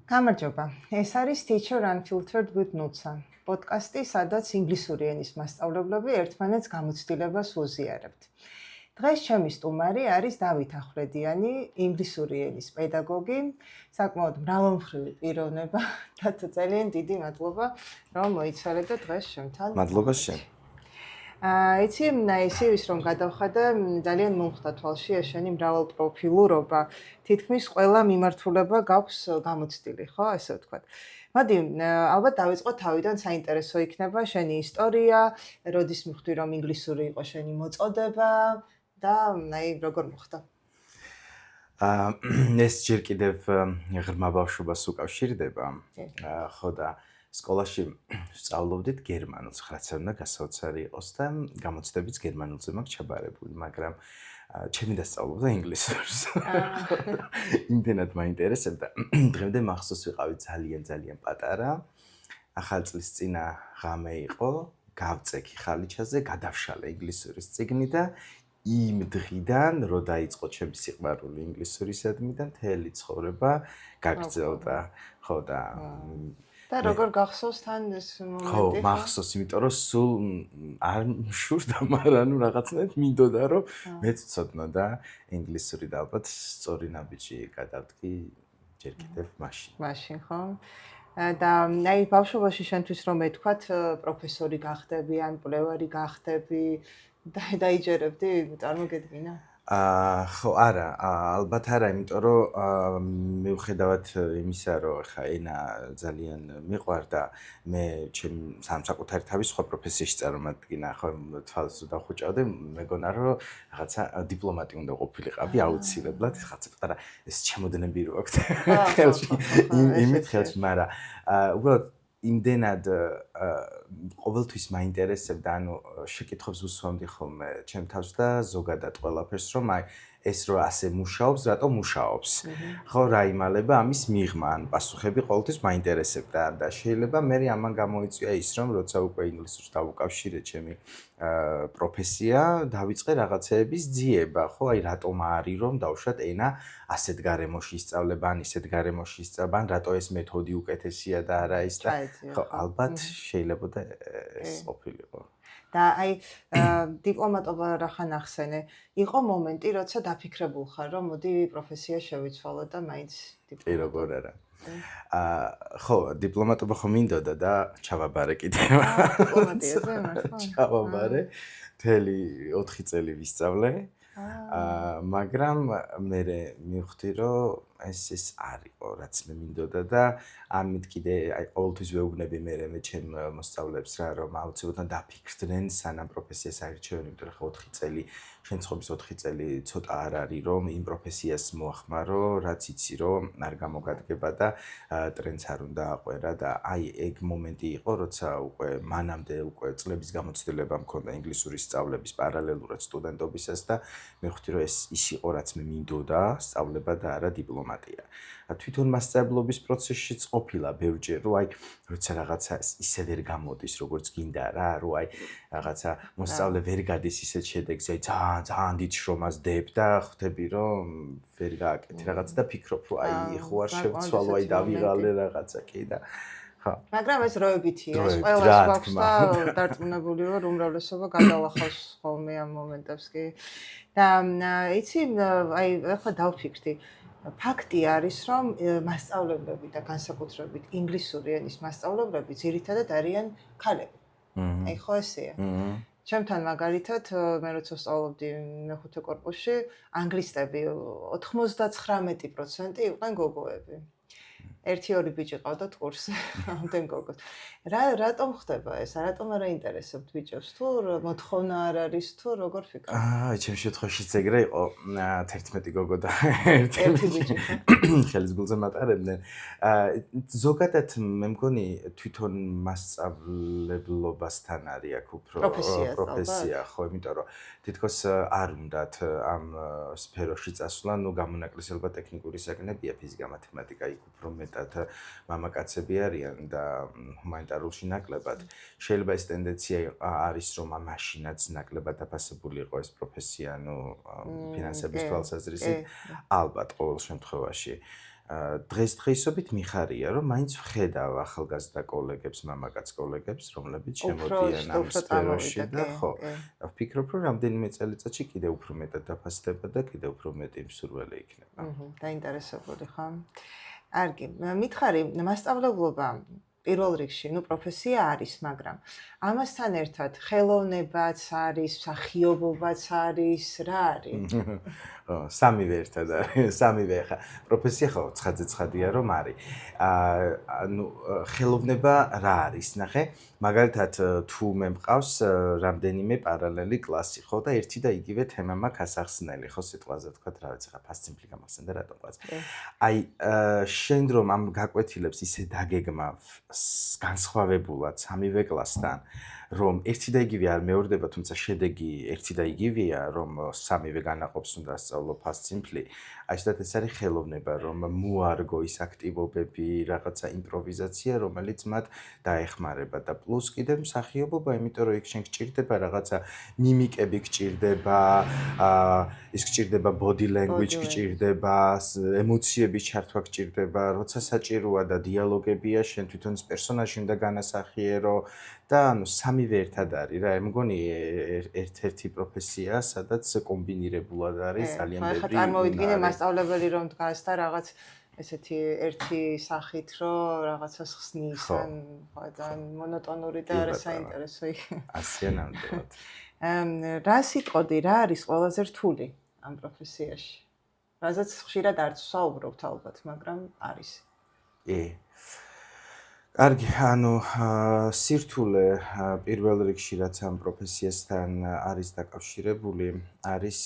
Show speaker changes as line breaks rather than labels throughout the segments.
გამარჯობა. ეს არის Teacher Unfiltered with Nutsa. პოდკასტი, სადაც ინგლისური ენის მასწავლებლები ერთმანეთს გამოცდილებას უზიარებთ. დღეს ჩემი სტუმარი არის დავით ახვლედიანი, ინგლისური ენის პედაგოგი, საკმაოდ მრავალმხრივი პიროვნება და ძალიან დიდი მადლობა, რომ მოიცვალეთ და დღეს ჩემთან.
მადლობა შენ.
იცი, ის რომ გადავხადე, ძალიან მომხდა თვალში ეს შენი მრავალპროფილურობა. თითქმის ყველა მიმართულება გაქვს გამოცდილი, ხო, ასე ვთქვათ. მოდი, ალბათ დავიწყოთ თავიდან, საინტერესო იქნება შენი ისტორია, როდის მიხვდი რომ ინგლისური იყო შენი მოწოდება და როგორ მოხდა?
ეს ჯერ კიდევ ღრმა ბავშვობას უკავშირდება. ხო და სკოლაში ვსწავლობდით გერმანულს, რაც უნდა გასაოცარი იყოს და გამოცდებიც გერმანულზე მაქვს ჩაბარებული, მაგრამ ჩემი დასწავლობდა ინგლისურს. იმდენად მაინტერესებდა. დღემდე მახსოვს ვიყავი ძალიან პატარა. ახალწლისწინა ღამე იყო, გავწექი ხალიჩაზე, გადავშალე ინგლისურის წიგნი და იმ დღიდან, რო დაიწყო ჩემი სიყვარული ინგლისურისადმი და მთელი ცხოვრება გაგრძელდა. ხო
და როგორ გახსოვს თან ეს მომენტი?
ხო, მახსოვს, იმიტომ რომ სულ არ მშურდა, მაგრამ რაღაცნაირად მინდოდა რომ მეც ვცოდნო და ინგლისური და ალბათ სწორი ნაბიჯი გადავდგი ჯერ კიდევ მაშინ.
ხო? და ბავშვობაში შენთვის რომ ეთქვათ პროფესორი გახდები ან მკვლევარი გახდები და დაიჯერებდი, წარმოგედგინა?
ხო, არა, ალბათ არა, იმიტომ რომ მიუხედავად იმისა, რომ ხა ენა ძალიან მიყვარდა, მე ჩემ სამსაკუთარი თავის სხვა პროფესიაში წარმოვადგინა, ხო, თვალს დავხუჭავდი, მეგონა რომ რაღაცა დიპლომატი უნდა ყოფილიყავი აუცილებლად, რაღაცა პატარა ეს ჩემოდნები რო აქვს ხელში, იმით ხელში, მაგრამ უბრალოდ იმდენად ყოველთვის მაინტერესებდა, ანუ შეკითხვებს ვუსვამდი ხოლმე ჩემ თავს და ზოგადად ყველაფერს, რომ აი ეს რო ასე მუშაობს, რატომ მუშაობს? ხო, რა იმალება ამის მიღმა, ან პასუხები ყოველთვის მაინტერესებდა და შეიძლება მე ამან გამოიწვია ის, რომ როცა უკვე ინგლისურს დავუკავშირე ჩემი პროფესია, დავიწყე რაღაცეების ძიება, ხო, აი რატომ არის რომ დავუშვათ ენა ასეთ გარემოში ისწავლება, ან ისეთ გარემოში ისწავლება, ან რატო ეს მეთოდი უკეთესია და არა ის და ხო, ალბათ შეიძლება და ეს ყოფილიყო.
და აი დიპლომატობა რახან ახსენე, იყო მომენტი, როცა დაფიქრებულ ხარ, რომ მოდი პროფესია შევიცვალო და მაინც
დიპლომატი. კი, როგორ არა. ხო, დიპლომატობა ხომ მინდოდა და ჩავაბარე კიდევ.
დიპლომატიაზე მართლა?
ჩავაბარე. მთელი 4 წელი ვისწავლე. მაგრამ მე მივხვდი, რომ ეს არ იყო, რაც მე მინდოდა და ამით კიდე აი ყოველთვის ვეუბნები მე ჩემ მოსწავლეებს რა, რომ აუცილებლად დაფიქრდნენ სანამ პროფესიას აირჩევენ, იმიტომ რომ 4 წელი, შენ ცხოვრების 4 წელი ცოტა არ არის, რომ იმ პროფესიას მოახმარო, რაც იცი, რომ არ გამოგადგება და ტრენდს არ უნდა აყვერა და აი ეგ მომენტი იყო, როცა უკვე მანამდე უკვე წლების გამოცდილება მქონდა ინგლისურის სწავლების პარალელურად სტუდენტობისას და მე ხვდი, რომ ეს ის იყო, რაც მე მინდოდა, სწავლება და არა დიპლომატია. თვითონ მასწავლებლობის პროცესშიც ყოფილა ბევრჯერ, რომ აი როცა რაღაცა ისე ვერ გამოდის, როგორც გინდა რა, რომ აი რაღაცა მოსწავლე ვერ გადის ისეთ შედეგზე, აი ძალიან დიდ შრომას დებ და ხვდები, რომ ვერ გააკეთე რაღაცა და ფიქრობ, რომ აი ხო არ შევცვალო, აი დავიღალე რაღაცა კი და
მაგრამ ეს როებითია, ეს ყველას გვაქვს და დარწმუნებული ვარ, უმრავლესობა გადალახავს ხოლმე ამ მომენტებს კი. და იცი, აი ახლა დავფიქრდი, ფაქტი არის, რომ მასწავლებლები და განსაკუთრებით ინგლისური ენის მასწავლებლები ძირითადად არიან ქალები. აი ხო ესეა. ჩემთან მაგალითად, მე როცა ვსწავლობდი მეხუთე კორპუსში, ანგლისტები 99% იყვნენ გოგოები. 1-2 ბიჭი ყავდათ კურსზე, ამდენ გოგოს. რატომ ხდება ეს? რატომ არ აინტერესებთ ბიჭებს? თუ მოთხოვნა არ არის, თუ როგორ ფიქრობ?
ჩემ შემთხვევაშიც ეგრე იყო, 11 გოგო და
1 ბიჭი.
ხელის გულზე მატარებდნენ. ზოგადად მე მგონი თვითონ მასწავლებლობასთან არის აქ უფრო პროფესია, ხო, იმიტომ რომ თითქოს არ უნდათ ამ სფეროში წასვლა, ნუ გამონაკლისება ტექნიკური საგნებია, ფიზიკა, მათემატიკა, იქ უფრო მეტად მამაკაცები არიან და ჰუმანიტარულში ნაკლებად. შეიძლება ეს ტენდენცია არის, რომ მაშინაც ნაკლებად დაფასებული იყო ეს პროფესია, ნუ ფინანსების თვალსაზრისით, ალბათ ყოველ შემთხვევაში. დღესდღეობით მიხარია, რომ მაინც ვხედავ ახალგაზრდა კოლეგებს, მამაკაც კოლეგებს, რომლებიც შემოდიან ამ სფეროში და ხო, ვფიქრობ, რომ რამდენიმე წელიწადში კიდევ უფრო მეტად დაფასდება და კიდევ უფრო მეტი მსურველი იქნება.
დაინტერესებული ხო? კარგი, მითხარი, მასწავლებლობა პირველ რიგში, პროფესია არის, მაგრამ ამასთან ერთად ხელოვნებაც არის, მსახიობობაც არის, რა არის?
სამივე ერთად არის, სამივე ხა. პროფესია ხო, ცხადზე ცხადია, რომ არის. ხელოვნება რა არის, ნახე? მაგალითად, თუ მე მყავს რამდენიმე პარალელი კლასი, ხო და ერთი და იგივე თემა მაქვს ასახსნელი, ხო, სიტყვაზე ვთქვათ, რა ვიცი, ხა ფასციმპლი გამახსენდა რატომღაც. აი, შენ რომ ამ გაკვეთილებს ისე დაგეგმავ განსხვავებულად სამივე კლასთან, რომ ერთი და იგივე არ მეორდება, თუმცა შედეგი ერთი და იგივეა, რომ სამივე განაყოფს უნდა ასწავლო ფასციმპლი, აი ზუსტად ეს არის ხელოვნება, რომ მოარგო ის აქტივობები, რაღაცა იმპროვიზაცია, რომელიც მათ დაეხმარება და პლუს კიდევ მსახიობობა, იმიტომ რომ იქ შენ გჭირდება რაღაცა მიმიკები გჭირდება, ის გჭირდება body language გჭირდება, ემოციების ჩართვა გჭირდება, როცა საჭიროა და დიალოგებია, შენ თვითონ ის პერსონაჟი უნდა განასახიერო და ანუ სამივე ერთად არის რა, მგონი ერთ-ერთი პროფესია, სადაც კომბინირებულად არის ძალიან ბევრი.
ხა წარმოვიდგინე მასწავლებელი რომ დგას და რაღაც ესეთი ერთი სახით რომ რაღაცას ხსნის, ან ხო ძალიან მონოტონური და არა საინტერესო იქ.
ასეა ნამდვილად.
რა სიტყოდი, რა არის ყველაზე რთული ამ პროფესიაში? რაზეც ხშირად არ ვსაუბრობთ ალბათ, მაგრამ არის.
კარგი, ანუ სირთულე პირველ რიგში რაც ამ პროფესიასთან არის დაკავშირებული, არის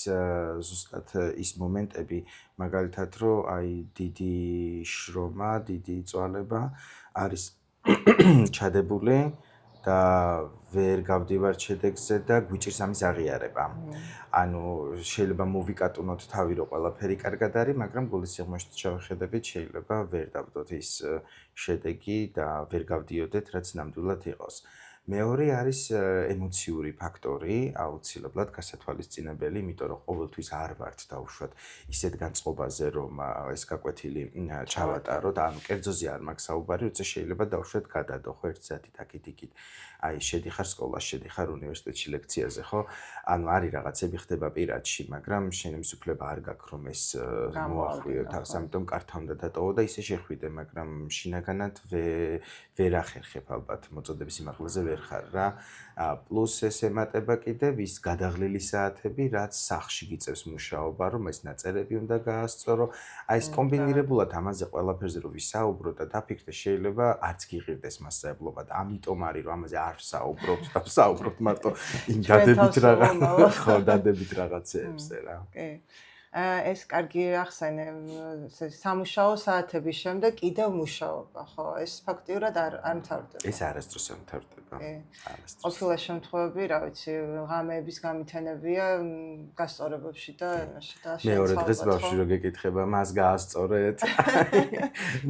ზუსტად ის მომენტები, მაგალითად, რომ აი დიდი შრომა, დიდი წვალება არის ჩადებული და ვერ გავდივარ შედეგზე და გვიჭირს ამის აღიარება. ანუ შეიძლება მოვიკატუნოთ თავი, რომ ყველაფერი კარგად არის, მაგრამ გულის სიღრმეში შევხედებით, შეიძლება ვერ დავდოთ ის შედეგი და ვერ გავდიოდეთ, რაც ნამდვილად იყოს. მეორე არის ემოციური ფაქტორი, აუცილებლად გასათვალისწინებელი, იმიტომ რომ ყოველთვის არ ვართ დავუშვათ ისეთ განწყობაზე, რომ ეს გაკვეთილი ჩავატაროთ, ანუ კერძოზე არ მაქვს საუბარი, როცა შეიძლება დავუშვათ გადადო, ხო, ერთ საათით აქეთ-იქით. აი, შედიხარ სკოლაში, შედიხარ უნივერსიტეტში ლექციაზე, ხო? ანუ არის რაღაცები ხდება პირადში, მაგრამ შენ იმის უფლება არ გაქვს, რომ ეს მოახვიო თავს, ამიტომ კართან უნდა დატოვო და ისე შეხვიდე, მაგრამ შინაგანად ვერ ახერხებ ალბათ, მოწოდების სიმაღლეზე ვერ ხარ რა. პლუს ეს ემატება კიდევ ის გადაღლილი საათები, რაც სახლში გიწევს მუშაობა, რომ ეს ნაწერები უნდა გაასწორო. აი ეს კომბინირებულად ამაზე ყველაფერზე რომ ვისაუბრო და დაფიქრდე, შეიძლება არც გიღირდეს მასწავლებლობა და ამიტომ არის რომ ამაზე არ ვსაუბრობთ და ვსაუბრობთ მარტო იმ დადებით რაღაცეებზე რა.
კი. ეს კარგი ახსენე, სამუშაო საათების შემდეგ კიდევ მუშაობა, ხო? ეს ფაქტიურად არ მთავრდება.
ეს არასდროს არ მთავრდება. არასდროს.
ყოფილა შემთხვევები, რა ვიცი, ღამეების გამითანებია გასწორებებში და იმაში და
მეორე დღეს ბავშვი რო გეკითხება, მას გაასწორეთ.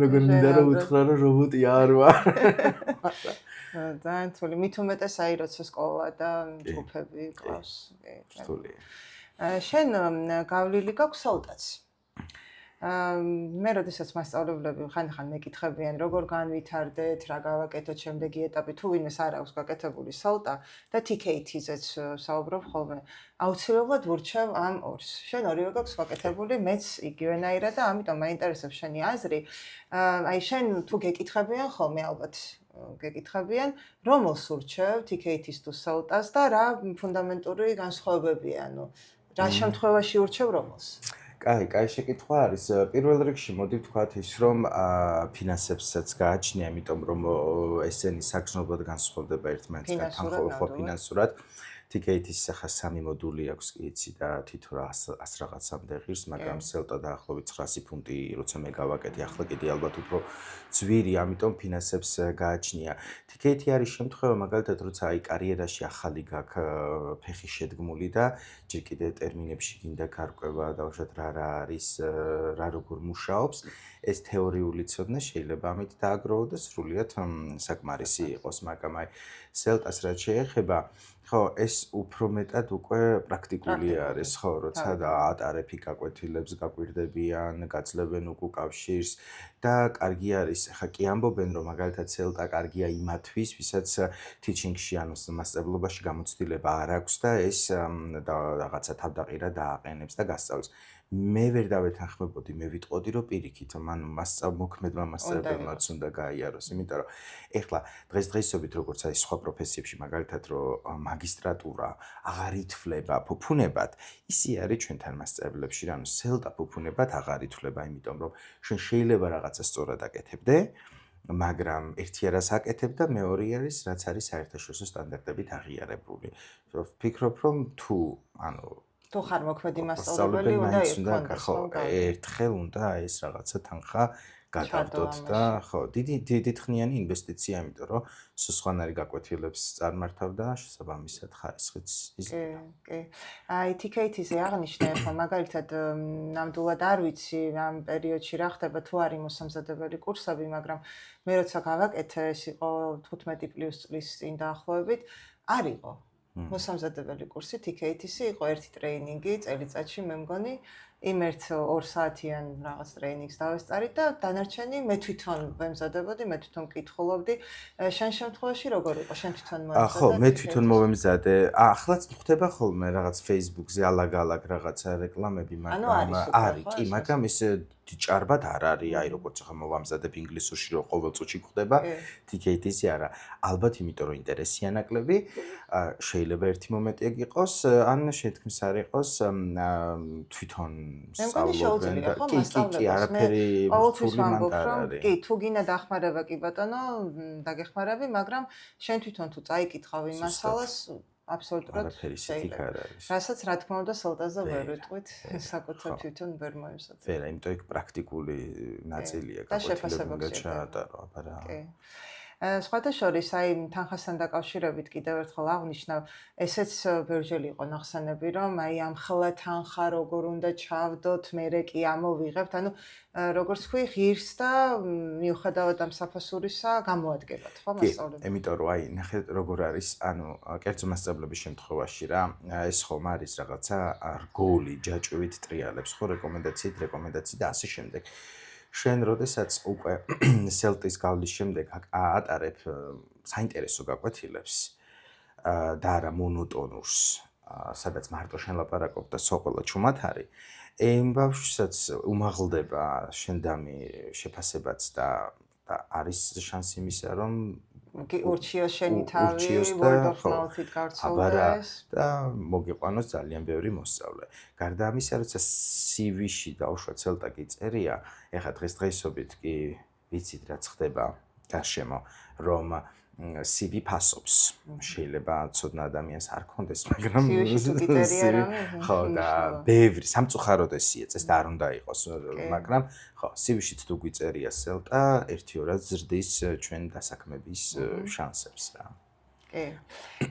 როგორ მინდა რომ უთხრა, რომ რობოტი არ ვარ.
ძალიან თული, მით უმეტეს აი როცა სკოლა და ჯგუფები ყავს.
რთულია.
შენ გავლილი გაქვს სოლტაც. მე როდესაც მასწავლებლები ხან-ხან მეკითხებიან, როგორ განვითარდეთ, რა გავაკეთოთ შემდეგი ეტაპი, თუ ვინმეს არ აქვს გაკეთებული სოლტა და TKT-ზეც საუბრობ ხოლმე. აუცილებლად ვურჩევ ამ ორს. შენ ორივე გაქვს გაკეთებული, მეც იგივენაირად და ამიტომ მაინტერესებს შენი აზრი. აი შენ თუ გეკითხებიან ხოლმე ალბათ გეკითხებიან, რომელს ურჩევ TKT-ს თუ სოლტას და რა ფუნდამენტური განსხვავებებია, ანუ რა შემთხვევაში ურჩევ რომელს?
კაი შეკითხვა არის. პირველ რიგში მოდი ვთქვათ ის, რომ ფინანსებსაც გააჩნია, იმიტომ რომ ესენი საგრძნობლად განსხვავდება ერთმანეთისგან, ხო ფინანსურად. TKT-ს ახლა 3 მოდული აქვს, კი იცი და თითო 100 რაღაცამდე ღირს, მაგრამ სელტა დაახლოებით 900 ფუნტი, როცა მე გავაკეთე, ახლა კიდე ალბათ უფრო ძვირი, ამიტომ ფინანსებს გააჩნია. TKT არის შემთხვევა, მაგალითად, როცა აი კარიერაში ახალი გაქვს ფეხი შედგმული და ჯერ კიდე ტერმინებში გინდა გარკვევა, დავუშვათ რა არის, რა როგორ მუშაობს, ეს თეორიული ცოდნა შეიძლება ამით დააგროვო და სრულიად საკმარისი იყოს, მაგრამ აი სელტას რაც შეეხება ხო, ეს უფრო მეტად უკვე პრაქტიკული არის, ხო, როცა ატარებ გაკვეთილებს, გაკვირდებიან, გაძლევენ უკავშირს და კარგი არის, ხა კი ამბობენ, რომ მაგალითად CELTA კარგია იმათვის, ვისაც teaching-ში ანუ მასწავლებლობაში გამოცდილება არ აქვს და ეს რაღაცა თავდაყირა დააყენებს და გასწავლის. მე ვერ დავეთანხმებოდი, მე ვიტყოდი, რომ პირიქით, მან მოქმედმა მასწავლებელმაც უნდა გაიაროს, იმიტომ რომ ეხლა დღესდღეობით როგორც აი სხვა პროფესიებში, მაგალითად, რომ მაგისტრატურა აღარ ითვლება ფუფუნებად, ისე არის ჩვენთან მასწავლებლებში, ანუ CELTA ფუფუნებად აღარ ითვლება, იმიტომ რომ შენ შეიძლება რაღაცა სწორად აკეთებდე, მაგრამ ერთი არას აკეთებ და მეორე არის, რაც არის საერთაშორისო სტანდარტებით აღიარებული. ვფიქრობ, რომ თუ
თუ ხარ მოქმედი მასწავლებელი უნდა
იყოს, ხო, ერთხელ უნდა ეს რაღაცა თანხა გადავდოთ და ხო, დიდი ხნიანი ინვესტიცია, იმიტომ რომ სხვანაირი გაკვეთილებს წარმართავ და შესაბამისად ხარისხიც იზრდება.
კი. აი TKT-ზე აღნიშნე, ხო, მაგალითად ნამდვილად არ ვიცი ამ პერიოდში რა ხდება, თუ არის მოსამზადებელი კურსები, მაგრამ მე როცა გავაკეთე, ეს იყო 15+ წლის წინ დაახლოებით, არ იყო. მოსამზადებელი კურსი TKT-ში იყო ერთი ტრეინინგი წელიწადში, მე მგონი, იმ ერთ 2 საათიან რაღაც ტრეინინგს დავესწარით და დანარჩენი მე თვითონ ვემზადებოდი, მე თვითონ მკითხულობდი. შენ შემთხვევაში როგორ იყო? შენ თვითონ მოემზადე?
ხო, მე თვითონ მოვემზადე. ახლაც ხდება ხოლმე რაღაც Facebook-ზე ალაგ-ალაგ რაღაცა რეკლამები,
მაგრამ
არის, კი, მაგრამ ეს ჭარბად არ არის, აი როგორც ახლა მოვამზადებ ინგლისურში, რომ ყოველ წუთში გვხდება, TKT-ზე არა. ალბათ იმიტომ რომ ინტერესი ანაკლები, შეიძლება ერთი მომენტი ეგ იყოს, ან შეთქმის არ იყოს, თვითონ
სწავლობენ და
კი, არაფერი
ყოველთვის ვამბობ, რომ კი, თუ გინდა დახმარება, კი ბატონო, დაგეხმარები, მაგრამ შენ თვითონ თუ წაიკითხავ იმ მასალას, აბსოლუტურად
შეიძლება.
რასაც რა თქმა უნდა CELTA-ზე ვერ ვიტყვით, საკუთარ თვითონ ვერ მოემზადე.
ვერა, იმიტომ იქ პრაქტიკული ნაწილია გაკვეთილები ჩაატარო, აბა რა.
კი. სხვათა შორის, აი თანხასთან დაკავშირებით კიდევ ერთხელ აღნიშნავ, ესეც ბევრჯერ იყო ნახსენები, რომ აი ამ ხელა თანხა როგორ უნდა ჩავდოთ, მერე კი ამოვიღებთ, ანუ როგორც თქვი, ღირს და მიუხედავად ამ საფასურისა გამოადგებათ, ხო, მასწავლებლებს?
იმიტომ რომ აი ნახე როგორ არის, ანუ კერძო მასწავლებლების შემთხვევაში რა, ეს ხომ არის რაღაცა რგოლი, ჯაჭვით ტრიალებს, ხო, რეკომენდაციით და ასე შემდეგ. შენ როდესაც უკვე CELTA-ის გავლის შემდეგ ატარებ საინტერესო გაკვეთილებს და არა მონოტონურს, სადაც მარტო შენ ლაპარაკობ და სოყოლა ჩუმად არის, იმ ბავშვსაც უმაღლდება შენდამი შეფასებაც და არის შანსი იმისა, რომ
ურჩიოს შენი თავი, word of mouth-ით გავრცელდეს
და მოგიყვანოს ძალიან ბევრი მოსწავლე. გარდა ამისა, როცა CV-ში დაუშვა CELTA კი წერია, ეხლა დღესდღეობით კი ვიცით რაც ხდება გარშემო, რომ CV ფასობს. შეიძლება ცოდნა ადამიანს არ კონდეს, მაგრამ ხო და ბევრი სამწუხაროდ ეს იეწეს და არ უნდა იყოს, მაგრამ ხო, CV-შიც თუ გვიწერია CELTA, ერთი-ორად ზრდის ჩვენ დასაქმების შანსებს რა.
კი.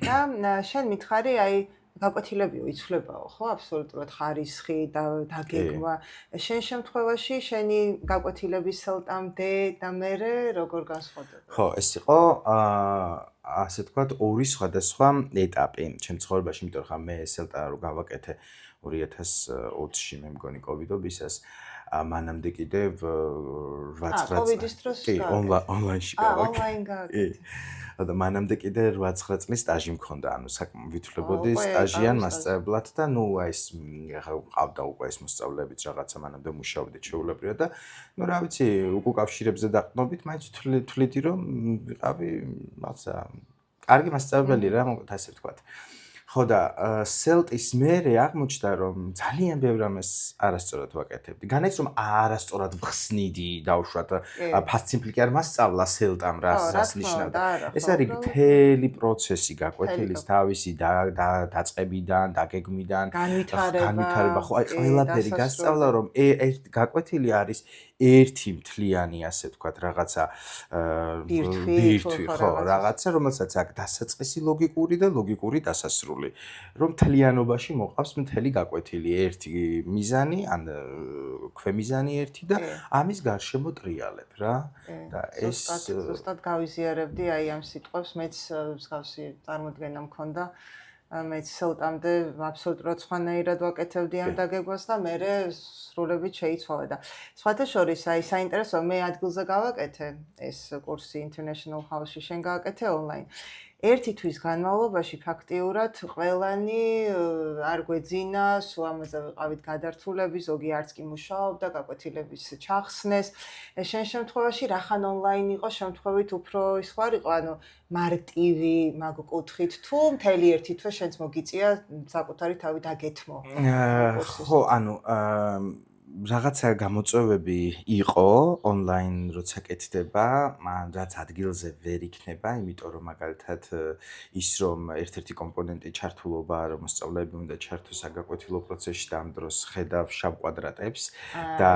და შენ მითხარი, აი გაკვეთილებიო იცვლებაო, ხო, აბსოლუტურად ხარისხი და დაგეგმა. შენ შემთხვევაში შენი გაკვეთილების CELTA-მდე და მერე როგორ განსხვავდება?
ხო, ეს იყო ასე ვთქვათ, ორი სხვადასხვა ეტაპი ჩემ ცხოვრებაში, იმიტომ რომ მე CELTA რო გავაკეთე 2020-ში, მე მგონი კოვიდობისას, მანამდე კიდევ 8-9
კოვიდის დროს
ონლაინში გავაკეთე.
ონლაინ გავაკეთე.
და მანამდე კიდე 8-9 წლის სტაჟი მქონდა, ანუ ვითვლებოდი სტაჟიან მასწავლებლად და ნუ აი ეს ყავდა უკვე ეს მოსწავლეებიც რაღაცა მანამდე მუშაობდი ჩვეულებრივად და ნუ რა ვიცი, უკავშირებზე დაყრდნობით, მაინც თვლიდი რომ ვიყავი რაღაცა კარგი მასწავლებელი რა, მოკლედ ასე ვთქვათ. ხო და CELTA-ის მერე აღმოჩნდა რომ ძალიან ბევრ ამას არასწორად ვაკეთებდი. განაიც რომ არასწორად ვხსნიდი დაუშვათ ფასციმპლიკი არ მასწავლა CELTA-მ რას ნიშნავდა. ეს არის მთელი პროცესი გაკვეთილის თავისი დაწყებიდან, დაგეგმიდან, განვითარება, ხო, აი ყველაფერი გასწავლა რომ გაკვეთილი არის ერთი მთლიანი ასე ვთქვათ რაღაცა ბირთვი, ხო, რაღაცა რომელსაც აქვს დასაწყისი ლოგიკური და ლოგიკური დასასრული. რომ მთლიანობაში მოყავს მთელი გაკვეთილი, ერთი მიზანი, ან ქვემიზანი ერთი და ამის გარშემო ტრიალებ რა. და ეს
ზუსტად გავიზიარებდი აი ამ სიტყვებს, მეც მსგავსი წარმოდგენა მქონდა. მეც სელტამდე აბსოლუტურად სხვანაირად ვაკეთებდი ამ დაგეგმვას და მე სრულებით შეიცვალა და სხვათა შორის აი საინტერესო მე ადგილზე გავაკეთე ეს კურსი International House-ში შენ გააკეთე ონლაინ. ერთი თვის განმავლობაში ფაქტიურად ყველანი არ გვეძინა, სულ ამაზე ვიყავით გადართულები, ზოგი არც კი მუშაობდა, გაკვეთილების ჩახსნეს. შენ შემთხვევაში რახან ონლაინ იყო შემთხვევით უფრო ის ხარ იყო, ანუ მარტივი მაგ კუთხით თუ მთელი ერთი თვე შენც მოგიწია საკუთარი თავი დაგეთმო.
ხო, ანუ რაღაცა გამოწვევები იყო ონლაინ როცა კეთდება, რაც ადგილზე ვერ იქნება, იმიტომ რომ მაგალითად ის რომ ერთ-ერთი კომპონენტი ჩართულობაა, რომ მოსწავლეები უნდა ჩართოს საგაკვეთილო პროცესში და ამ დროს ხედავ შავ კვადრატებს და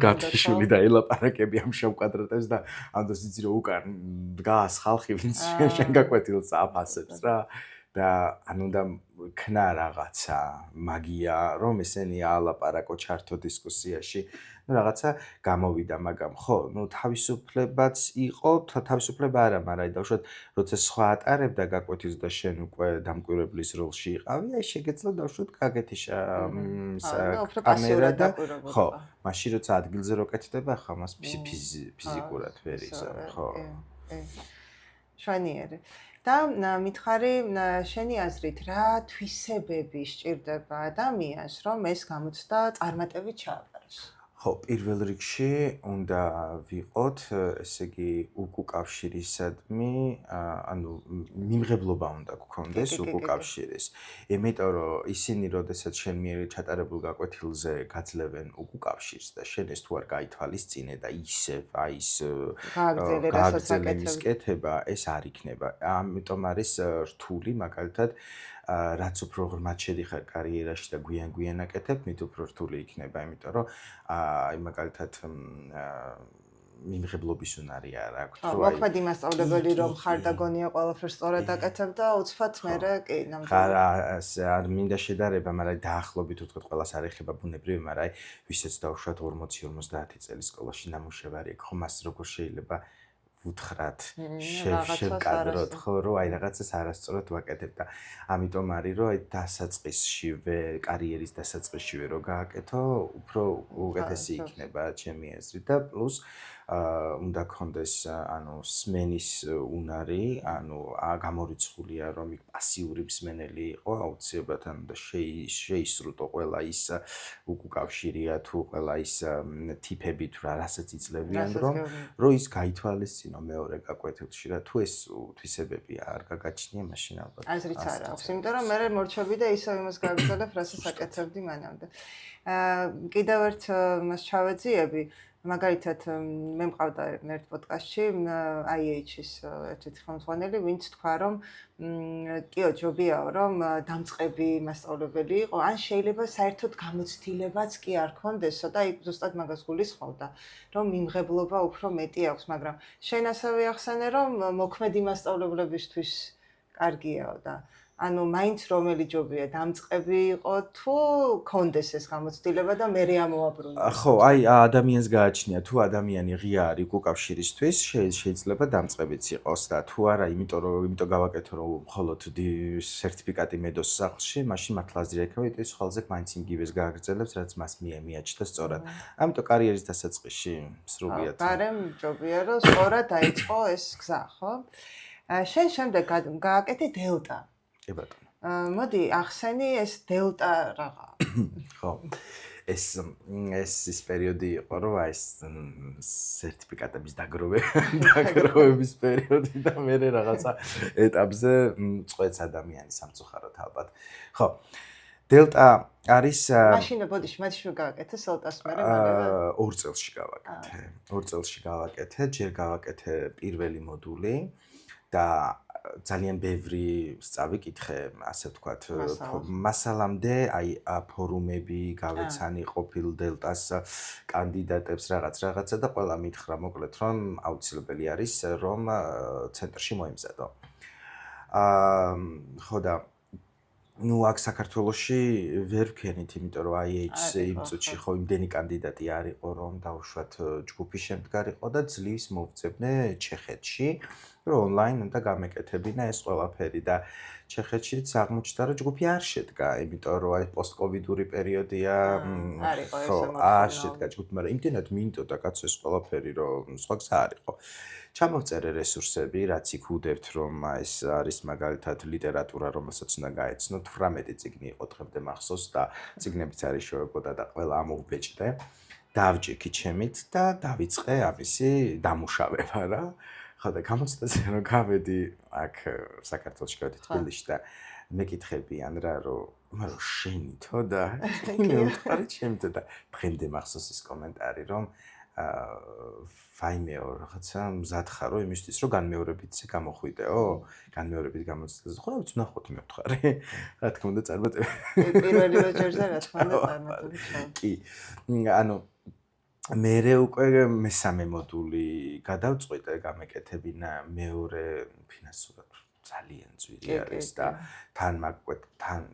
გათიშული და ელაპარაკები ამ შავ კვადრატებს და ამ დროს იცი რომ უკან დგას ხალხი ვინც შენ გაკვეთილს აფასებს რა და ანუ და ქნა რაღაცა მაგია რომ ესენი ალაპარაკო ჩართო დისკუსიაში ну რაღაცა გამოვიდა მაგრამ ხო ну თავისუფლებაც იყო თავისუფლება არა მაგრამ დავუშვათ როცა სხვა ატარებდა გაკვეთილს და შენ უკვე დამკვირვებლის როლში იყავი აი შეგეძლო დავუშვათ კაგეთი კამერა და ხო მაშინ როცა ადგილზე რო კეთდება ხო მას ფიზიკურად ვერ იზამ ხო
შვენიერი და მითხარი შენი აზრით რა თვისებები სჭირდება ადამიანს რომ ეს გამოცდა წარმატებით ჩააბაროს
ხო პირველ რიგში უნდა ვიყოთ ესე იგი უკუკავშირისადმი ანუ მიმღებლობა უნდა გქონდეს უკუკავშირის იმიტომ რომ ისინი როდესაც შენ მიერ ჩატარებულ გაკვეთილზე გაძლევენ უკუკავშირს და შენ ეს თუ არ გაითვალისწინე და ისევ აი ის გააგრძელების კეთება ეს არ იქნება ამიტომ არის რთული მაგალითად რაც უფრო ღრმად შედიხარ კარიერაში და გვიან აკეთებ, მით უფრო რთული იქნება, იმიტომ რომ აი მაგალითად მიმღებლობის უნარი არ აქვს.
მოქმედი მასწავლებელი რომ ხარ და გონია ყველაფერს სწორად აკეთებ და უცბად მერე კი
ნამდვილად. არ მინდა შედარება, მაგრამ დაახლოებით ვთქვათ ყველას არ ეხება ბუნებრივი, მაგრამ აი ვისაც დავუშვათ 40-50 წელი სკოლაში ნამუშევარი აქვს, ხომ მას როგორ შეიძლება ვუთხრათ შევკადროთ ხო რომ აი რაღაცას არასწორად ვაკეთებ და ამიტომ არის რომ აი დასაწყისშივე კარიერის დასაწყისშივე რო გააკეთო უფრო უკეთესი იქნება ჩემი აზრით და პლუს უნდა გქონდეს ანუ სმენის უნარი ანუ გამორიცხულია რომ იქ პასიური მსმენელი იყო აუცილებლად ანუ და შეისრუტო ყველა ის უკუკავშირია თუ ყველა ის ტიპები თუ რასაც იძლევიან რომ ის გაითვალისწინო მეორე გაკვეთილში რა თუ ეს თვისებები არ გაგაჩნია მაშინ ალბათ
აზრიც არ აქვს იმიტომ რომ მე მორჩები და ისევ იმას გავიგზავნებ რასაც აკეთებდი მანამდე კიდევ ერთ მას ჩავეძიები მაგალითად მე მყავდა ერთ პოდკასტში IH-ის ერთ-ერთი ხელმძღვანელი ვინც თქვა რომ კიო ჯობიაო რომ დამწყები მასწავლებელი იყო ან შეიძლება საერთოდ გამოცდილებაც კი არ ქონდესო და იქ ზუსტად მაგას გულისხმობდა რომ მიმღებლობა უფრო მეტი აქვს მაგრამ შენ ასევე ახსენე რომ მოქმედი მასწავლებლებისთვის კარგიაო და ანუ მაინც რომელი ჯობია დამწყები იყო თუ კონდეს ეს გამოცდილება და მე ამოაბრუნე.
ხო, აი ადამიანს გააჩნია თუ ადამიანი ღია არის უკავშირისთვის, შეიძლება დამწყებიც იყოს და თუ არა, იმიტომ გავაკეთო რომ მხოლოდ სერტიფიკატი მედოს სახლში, მაშინ მართლა აზრი ექნება, იმიტომ ის ხალხზე მაინც იმგივეს გააგრძელებს, რაც მას მიაჩნდა სწორად. ამიტომ კარიერის დასაწყისში სრულიად.
გარემ ჯობია რომ სწორად დაიწყო ეს გზა, ხო? შენ შემდეგ გააკეთე დელტა. მოდი ახსენი ეს დელტა რაღა.
ხო. ეს პერიოდი იყო რომ აი ეს სერტიფიკატების დაგროვების პერიოდი და მე რაღაცა ეტაპზე წვეც ადამიანი სამწუხაროდ ალბათ. ხო. დელტა არის
მაშინ ბოდიში მაშინ გავაკეთე სელტას მე მალევე
2 წელში გავაკეთე. 2 წელში გავაკეთე, ჯერ გავაკეთე პირველი მოდული და ძალიან ბევრი სწავიკითხე, ასე ვთქვათ, მასალამდე, აი ფორუმები გავეცანი ყოფილ დელტას კანდიდატებს რაღაცა და ყველა მითხრა მოკლედ რომ აუცილებელი არის რომ ცენტრში მოემზადო. ხო და ну აქ საქართველოში ვერ ვქენით, იმიტომ რომ IH იმ წუთში ხო იმდენი კანდიდატი არ იყო, რომ დაუშვათ ჯგუფი შემდგარიყო და ძლივს მოვწებნე ჩეხეთში, რომ ონლაინ უნდა გამეკეთებინა ეს ყველაფერი და ჩეხეთშიც აღმოჩნდა, რომ ჯგუფი არ შედგა, იმიტომ რომ აი პოსტკოვიდური პერიოდია, ხო, არ შედგა ჯგუფი, მაგრამ იმდენად მინდოდა კაცო ეს ყველაფერი, რომ სხვა გზა არ იყო. ჩამოვწერე რესურსები, რაც იქ უდევთ, რომ ეს არის მაგალითად ლიტერატურა, რომელსაც უნდა გაეცნოთ, 18 წიგნი იყო დღემდე მახსოვს და წიგნებიც არ იშოვებოდა და ყველა ამოვბეჭდე. დავჯექი ჩემით და დავიწყე ამისი დამუშავება რა. ხო და გამოცდაზე რომ გავედი აქ საქართველოში გავედი თბილისში და მეკითხებიან რა, რომ შენითო და მე ვთქვი ჩემთო და დღემდე მახსოვს ის კომენტარი, რომ ვაიმეო რაღაცა მზად ხარო იმისთვის რომ განმეორებითზე გამოხვიდეო? განმეორებით გამოცდაზე ხო ვიცი ნახოთ მე ვთქვი. რა თქმა უნდა წარმატებული.
პირველი ჯერზე რა თქმა უნდა წარმატებული.
კი. ანუ მერე უკვე მესამე მოდული გადავწყვიტე გამეკეთებინა, მეორე ფინანსურად ძალიან ძვირი არის და თან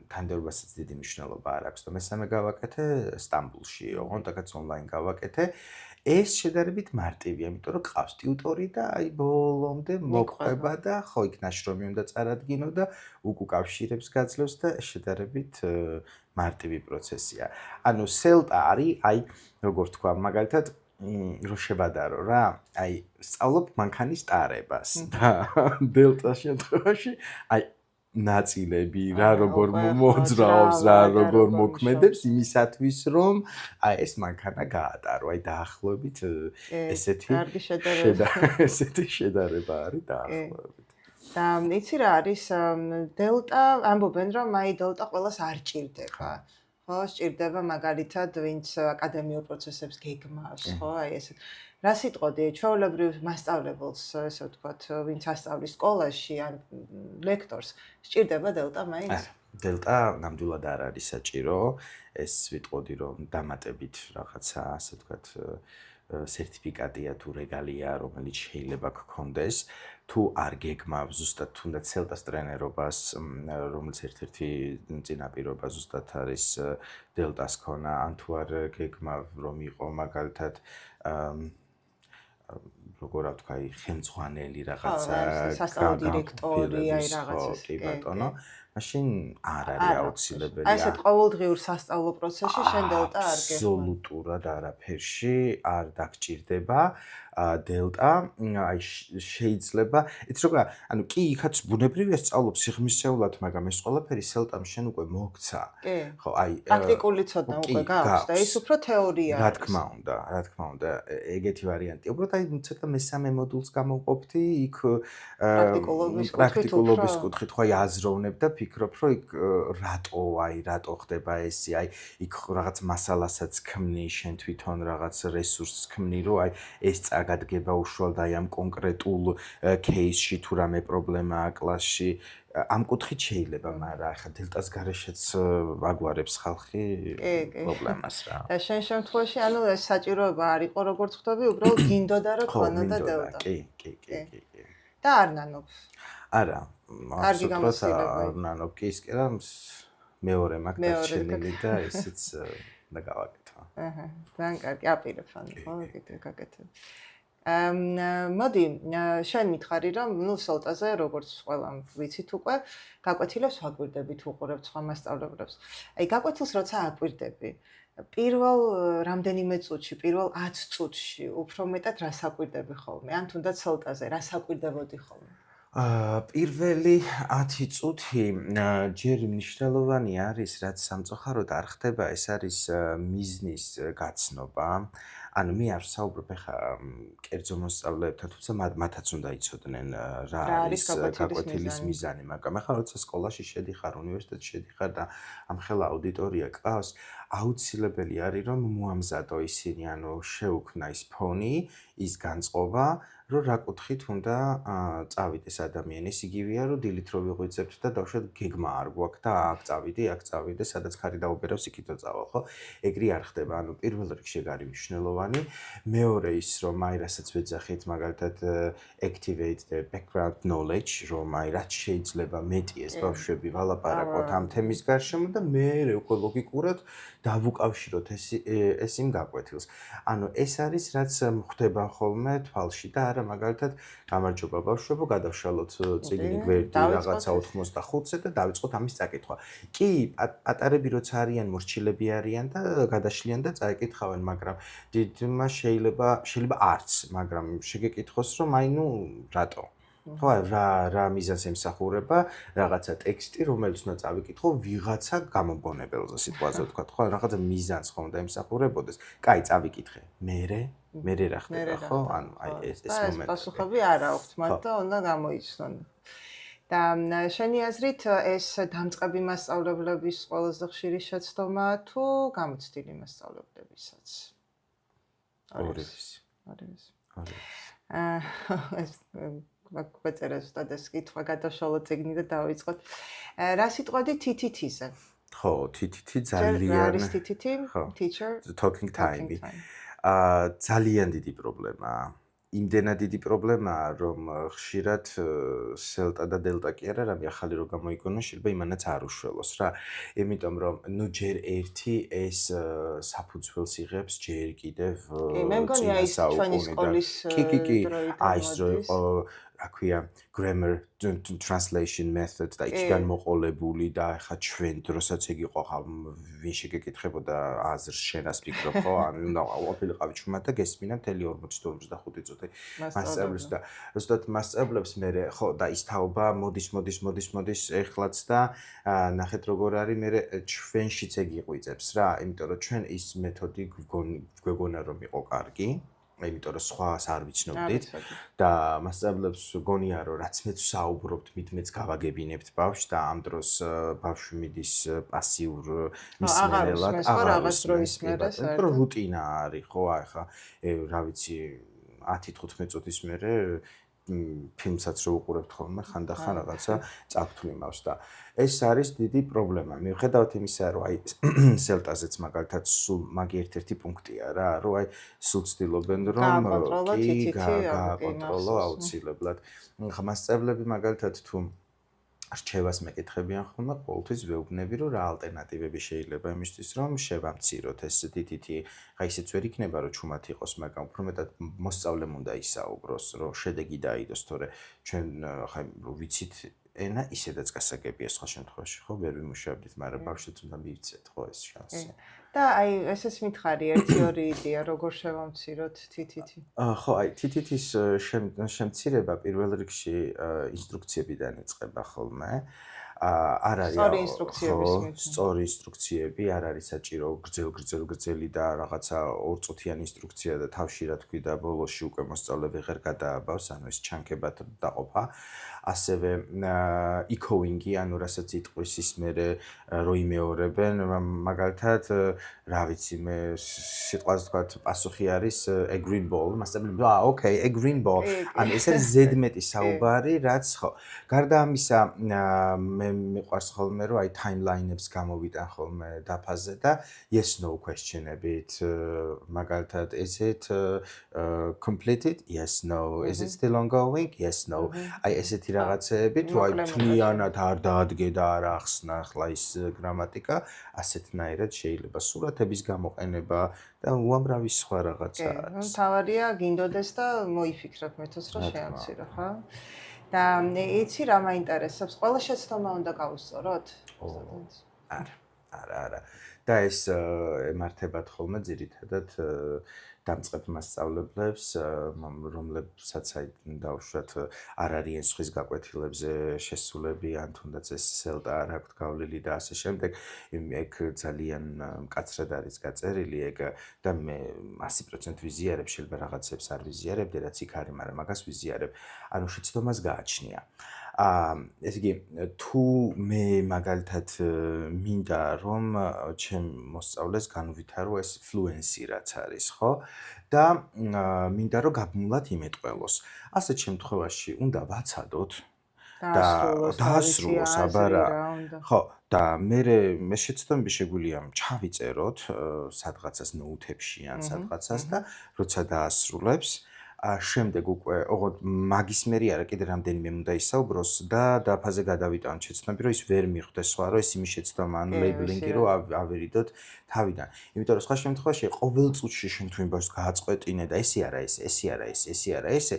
თანდებასაც დიდი მნიშვნელობა არ აქვს და მესამე გავაკეთე სტამბულში, ოღონდ ონლაინ გავაკეთე. ეს შედარებით მარტივია, იმიტომ რომ ყავს ტიუტორი და აი ბოლომდე მოყვება და ხო იქ ნაშრომი უნდა წარადგინო და უკავშირებს გაძლევს და შედარებით მარტივი პროცესია. ანუ სელტა არის, აი როგორ თქვა, მაგალითად რო შევადარო რა, აი სწავლობ მანქანის ტარებას და დელტა შემთხვევაში აი ნაწილები რა როგორ მოძრაობს, რა როგორ მოქმედებს იმისათვის რომ აი ეს მანქანა გაატარო, აი დაახლოებით ესეთი შედარება არის დაახლოებით.
და იცი რა არის დელტა, ამბობენ რომ აი დელტა ყველას არ ჭირდება. ხო, სჭირდება მაგალითად ვინც აკადემიურ პროცესებს გეგმავს, ხო, აი ესეთ. რა სიტყოდი, ჩვეულებრივ მასწავლებელს, ესე ვთქვათ, ვინც ასწავლის სკოლაში ან ლექტორს, სჭირდება დელტა მაინც?
დელტა ნამდვილად არ არის საჭირო, ეს ვიტყოდი რომ დამატებით რაღაცა, ასე ვთქვათ, სერტიფიკატია თუ რეგალია, რომელიც შეიძლება გქონდეს, თუ არ გეგმავ ზუსტად თუნდაც სელტას ტრენერობას, რომელიც ერთ-ერთი წინაპირობა ზუსტად არის დელტას ქონა, ან თუ არ გეგმავ რომ იყო მაგალითად როგორ ვთქვა, ხელმძღვანელი რაღაცა,
სასწავლო დირექტორი, აი რაღაცას.
კი ბატონო, მაშინ არ არის აუცილებელი.
აი ესეთ ყოველდღიურ სასწავლო პროცესში შენ დელტა არ გეგმავ.
აბსოლუტურად არაფერში არ დაგჭირდება დელტა, აი შეიძლება, იცი როგორ, ანუ კი იქაც ბუნებრივია სწავლობ სიღრმისეულად, მაგრამ ეს ყველაფერი სელტამ შენ უკვე მოგცა.
კი.
ხო, აი
პრაქტიკული ცოდნა უკვე გაქვს და ის უფრო თეორია.
რა თქმა უნდა, ეგეთი ვარიანტია. უბრალოდ აი ცოტა მესამე მოდულს გამოვყოფდი, იქ პრაქტიკულობის კუთხით ხო აი აზროვნებ და ფიქრობ, რომ იქ რატო ხდება ესე, აი იქ რაღაც მასალასაც ქმნი, შენ თვითონ რაღაც რესურსს ქმნი, რომ აი ეს წაგადგება უშუალოდ აი ამ კონკრეტულ кейსში თუ რამე პრობლემაა კლასში. ამ კუთხით შეიძლება, მაგრამ ახლა დელტას გარეშეც აგვარებს ხალხი პრობლემას რა.
და შენ შემთხვევაში, ანუ ეს საჭიროება არ იყო, როგორც ხვდები, უბრალოდ გინდოდა რომ ქონოდა დელტა.
კი.
და არ ნანობ.
არა, აბსოლუტურად არ ნანობ, კი ის კი რა მეორე მაგ დარჩენილი და ისიც და გავაკეთო.
ძალიან კარგი, აპირებ ანუ, ხო, კიდე გაკეთებ. მოდი, შენ მითხარი რომ, ნუ სელტაზე, როგორც ყველამ ვიცით უკვე, გაკვეთილებს ვაკვირდებით, უყურებთ სხვა მასწავლებლებს. აი, გაკვეთილს როცა აკვირდები, პირველ რამდენიმე წუთში, პირველ 10 წუთში, უფრო მეტად რას აკვირდები ხოლმე? ან თუნდაც სელტაზე, რას აკვირდებოდი ხოლმე?
პირველი 10 წუთი ჯერ მნიშვნელოვანი არის, რაც სამწუხაროდ არ ხდება, ეს არის მიზნის გაცნობა. ანუ მე არ ვსაუბრობ ახლა კერძო მოსწავლეებთან, თუმცა მათაც უნდა იცოდნენ რა არის გაკვეთილის მიზანი, მაგრამ ახლა როცა სკოლაში შედიხარ, უნივერსიტეტში შედიხარ და ამ ხელა აუდიტორია ყავს, აუცილებელი არის რომ მოამზადო ისინი, ანუ შეუქმნა ის ფონი, ის განწყობა, რომ რა კუთხით უნდა წავიდეს ადამიანის იგივეა რომ დილით რო ვიღვიძებთ და დავშოთ გეგმა არ გვაქვს და აქ წავიდე, სადაც ხარი დაუბერავს იქითო წავალ, ხო? ეგრე არ ხდება. ანუ პირველ რიგში ეგ არის მნიშვნელოვანი. მეორე ის რომ აი რასაც ვეძახით, მაგალითად activate the background knowledge, რომ აი რაც შეიძლება მეტი ეს ბავშვები ვალაპარაკოთ ამ თემის გარშემო და მე უკვე ლოგიკურად დავუკავშიროთ ეს იმ გაკვეთილს. ანუ ეს არის რაც ხდება ხოლმე თვალში და არა მაგალითად გამარჯობა ბავშვებო, გადავშალოთ წიგნი გვერდი რაღაცა 85-ზე და დავიწყოთ ამის წაკითხვა. კი, პატარები როცა არიან, მორჩილები არიან და გადაშლიან და წაეკითხავენ, მაგრამ დიდმა შეიძლება არც, მაგრამ შეგეკითხოს რომ აი ნუ რატო? ხო, რა მიზანს ემსახურება რაღაცა ტექსტი, რომელიც უნდა წავიკითხო ვიღაცა გამომგონებელზე, სიტყვაზე ვთქვათ, ხო, რაღაცა მიზანს ხომ და ემსახურებოდეს. კაი, წავიკითხე. მე რა ხდება, ხო? ანუ აი ეს მომენტი.
ეს პასუხები არ აქვთ მათ და უნდა გამოიცნონ. და შენი აზრით ეს დამწყები მასწავლებლების ყველაზე ხშირი შეცდომაა თუ გამოცდილი მასწავლებლებისაც?
ორივეს.
ეს გვეწერა ზუსტად ეს კითხვა გადაშალო წიგნი და დავიწყოთ. რა სიტყვადი TTT-ზე?
ხო, TTT ძალიან
არის TTT? Teacher
talking time. ძალიან დიდი პრობლემაა. იმდენად დიდი პრობლემაა, რომ ხშირად სელტა და დელტა კი არა, რამე ახალი რო გამოიგონო, შეიძლება იმანაც არ უშველოს რა. იმიტომ რომ ნუ ჯერ ერთი ეს საფუძველს იღებს ჯერ კიდევ
მე მგონი აი ეს ჩვენი სკოლის
კი. აი ეს რო იყო რა ქვია grammar translation method და იქიდან მოყოლებული და ახლა ჩვენ დროსაც ეგ იყო ხა ვინ შეგეკითხებოდა აზრს შენას ფიქრობ ხო ანუ ყოფილიყავი ჩუმად და გესმინა მთელი 40-45 წუთი მასწავლებს და ზუსტად მასწავლებს მე ხო და ის თაობა მოდის ეხლაც და ნახეთ როგორ არის მე ჩვენშიც ეგ იყვიწებს რა იმიტომ რომ ჩვენ ის მეთოდი გვეგონა რომ იყო კარგი იმიტომ რომ სხვას არ ვიცნობდით და მასწავლებს გონია რომ რაც მეც საუბრობთ მით მეც გავაგებინებთ ბავშვს და ამ დროს ბავშვი მიდის პასიურ მსმენელად
აღარ ისმენს
რუტინა არის ხო ახლა რა ვიცი 10-15 წუთის მერე ფილმსაც რო უყურებთ ხოლმე ხანდახან რაღაცა წაგთვლიმავს და ეს არის დიდი პრობლემა. მიუხედავად იმისა, რომ აი სელტაზეც მაგალითად სულ მაგი ერთ-ერთი პუნქტია რა, რომ აი სულ ცდილობენ რომ გააკონტროლო აუცილებლად. ხა მასწავლებლები მაგალითად თუ რჩევას მეკითხებიან ხოლმე, ყოველთვის ვეუბნები რომ რა ალტერნატივები შეიძლება იმისთვის რომ შევამციროთ ეს TTT. ხა ისეც ვერ იქნება რომ ჩუმად იყოს, მაგრამ უფრო მეტად მოსწავლემ უნდა ისაუბროს, რომ შედეგი დაიდოს, თორე ჩვენ ხა ვიცით ენა ისედაც გასაგებია სხვა შემთხვევაში, ხო, ვერ ვიმუშავებდით, მაგრამ ბავშვებს უნდა მივცეთ, ხო, ეს შანსი.
და აი, ესეც მითხარი 1-2 იდეა, როგორ შევამციროთ TTT.
ხო, აი, TTT-ის შემცირება პირველ რიგში ინსტრუქციებიდან იწყება ხოლმე. არ არის სწორი ინსტრუქციები, არ არის საჭირო გრძელი და რაღაცა 2 წუთიანი ინსტრუქცია და თავში რა თქვი და ბოლოსში უკვე მოსწავლე ვეღარ გადააბავს, ანუ ეს ჩანქებად დაყოფა. ასევე echoing-ი, ანუ რასაც იტყვის ის მერე რო იმეორებენ, მაგალითად, რა ვიცი, მე სიტყვაზე თქვა პასუხი არის a green ball, მასწავლებელი, okay, a green ball. ანუ ეს არის ზედმეტი საუბარი, რაც ხო. გარდა ამისა, მე მიყვარს ხოლმე რომ აი timeline-ებს გამოვიტან ხოლმე დაფაზე და yes no question-ებით, მაგალითად, is it completed? Yes no. Is it still ongoing? Yes no. აი ესეთი რაღაცეებით, რომ აი თლიანად არ დაადგე და არ ახსნა ახლა ის გრამატიკა, ასეთნაირად შეიძლება სურათების გამოყენება და უამრავი სხვა რაღაცა არის.
თავარია გინდოდეს და მოიფიქროთ მეთოდს რომ შეამცირო, ხო? და იცი რა მაინტერესებს, ყველა შეცდომა უნდა გავუსწოროთ?
არა. და ეს ემართებათ ხოლმე ძირითადად დამწყებ მასწავლებლებს, რომლებსაც აი დავუშვათ არ არიან სხვის გაკვეთილებზე შესულები, ან თუნდაც ეს სელტა არ აქვთ გავლილი და ასე შემდეგ. ეგ ძალიან მკაცრად არის გაწერილი ეგ და მე 100% ვიზიარებ, შეიძლება რაღაცებს არ ვიზიარებდი, რაც იქ არის, მაგრამ მაგას ვიზიარებ. ანუ შეცდომას გააჩნია. ესე იგი, თუ მე მაგალითად მინდა რომ ჩემ მოსწავლეს განვითარო ეს fluency რაც არის, ხო? და მინდა რომ გაბმულად იმეტყველოს. ასეთ შემთხვევაში უნდა ვაცადოთ და დაასრულოს, აბარა. ხო, და მე შეცდომები შეგვიძლია ჩავიწეროთ სადღაცას ნოუთებში ან სადღაცას და როცა დაასრულებს შემდეგ უკვე ოღონდ მაგის მერი არა კიდე რამდენიმე უნდა ისაუბროს და დაფაზე გადავიტანოთ შეცდომები რომ ის ვერ მიხვდეს სხვა რომ ეს იმის შეცდომა ან ლეიბლინგი რომ ავერიდოთ თავიდან. იმიტომ რომ სხვა შემთხვევაში ყოველ წუთში შენ თუ იმბავს გააწყვეტინე და ესე არა ეს, ესე არა ეს, ესე არა ესე,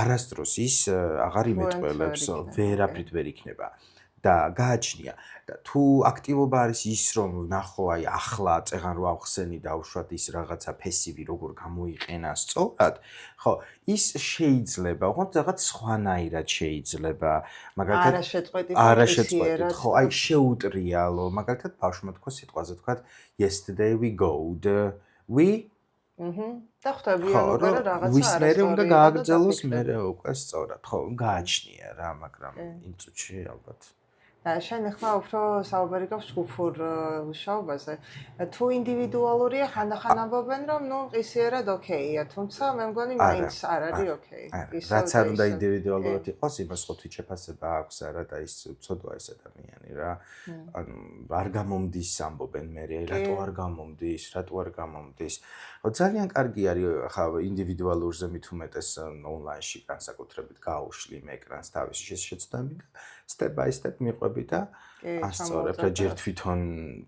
არასდროს ის აღარ იმეტყველებს, ვერაფრით ვერ იქნება. და გააჩნია და თუ აქტივობა არის ის რომ ნახო აი ახლა წეგან რო ავხსენი და უშუალოდ ის რაღაცა ფესივი როგორ გამოიყენა სწორად ხო ის შეიძლება ოღონდ რაღაც სხვანაირად შეიძლება მაგალითად არა შეწყვეტით ხო აი შეუტრიალო მაგალითად ბავშვმა თქვა სიტყვაზე თქვა yesterday we go'd we
და ხვდები რომ რაღაცა
ვის მერე უნდა გააგრძელოს მერე უკვე სწორად ხო გააჩნია რა მაგრამ იმ წუთში ალბათ
შენ ახლა უფრო საუბარი გაქვს ჯგუფურ მუშაობაზე. თუ ინდივიდუალურია ხანდახან ამბობენ რომ ნუ ყისიერად ოკეია, თუმცა მე მგონი მაინც არ არის ოკეი.
რაც არ უნდა ინდივიდუალურად იყოს, იმას ხო თვითშეფასება აქვს არა და ის ცოდვა ეს ადამიანი რა. ანუ არ გამომდის ამბობენ მე რატო არ გამომდის, რატო არ გამომდის. ხო ძალიან კარგი არის ხა ინდივიდუალურზე მით უმეტეს ონლაინში განსაკუთრებით გაუშვი იმ ეკრანს თავისი შეცდომები და step by step მიყვები და ასწორებ და ჯერ თვითონ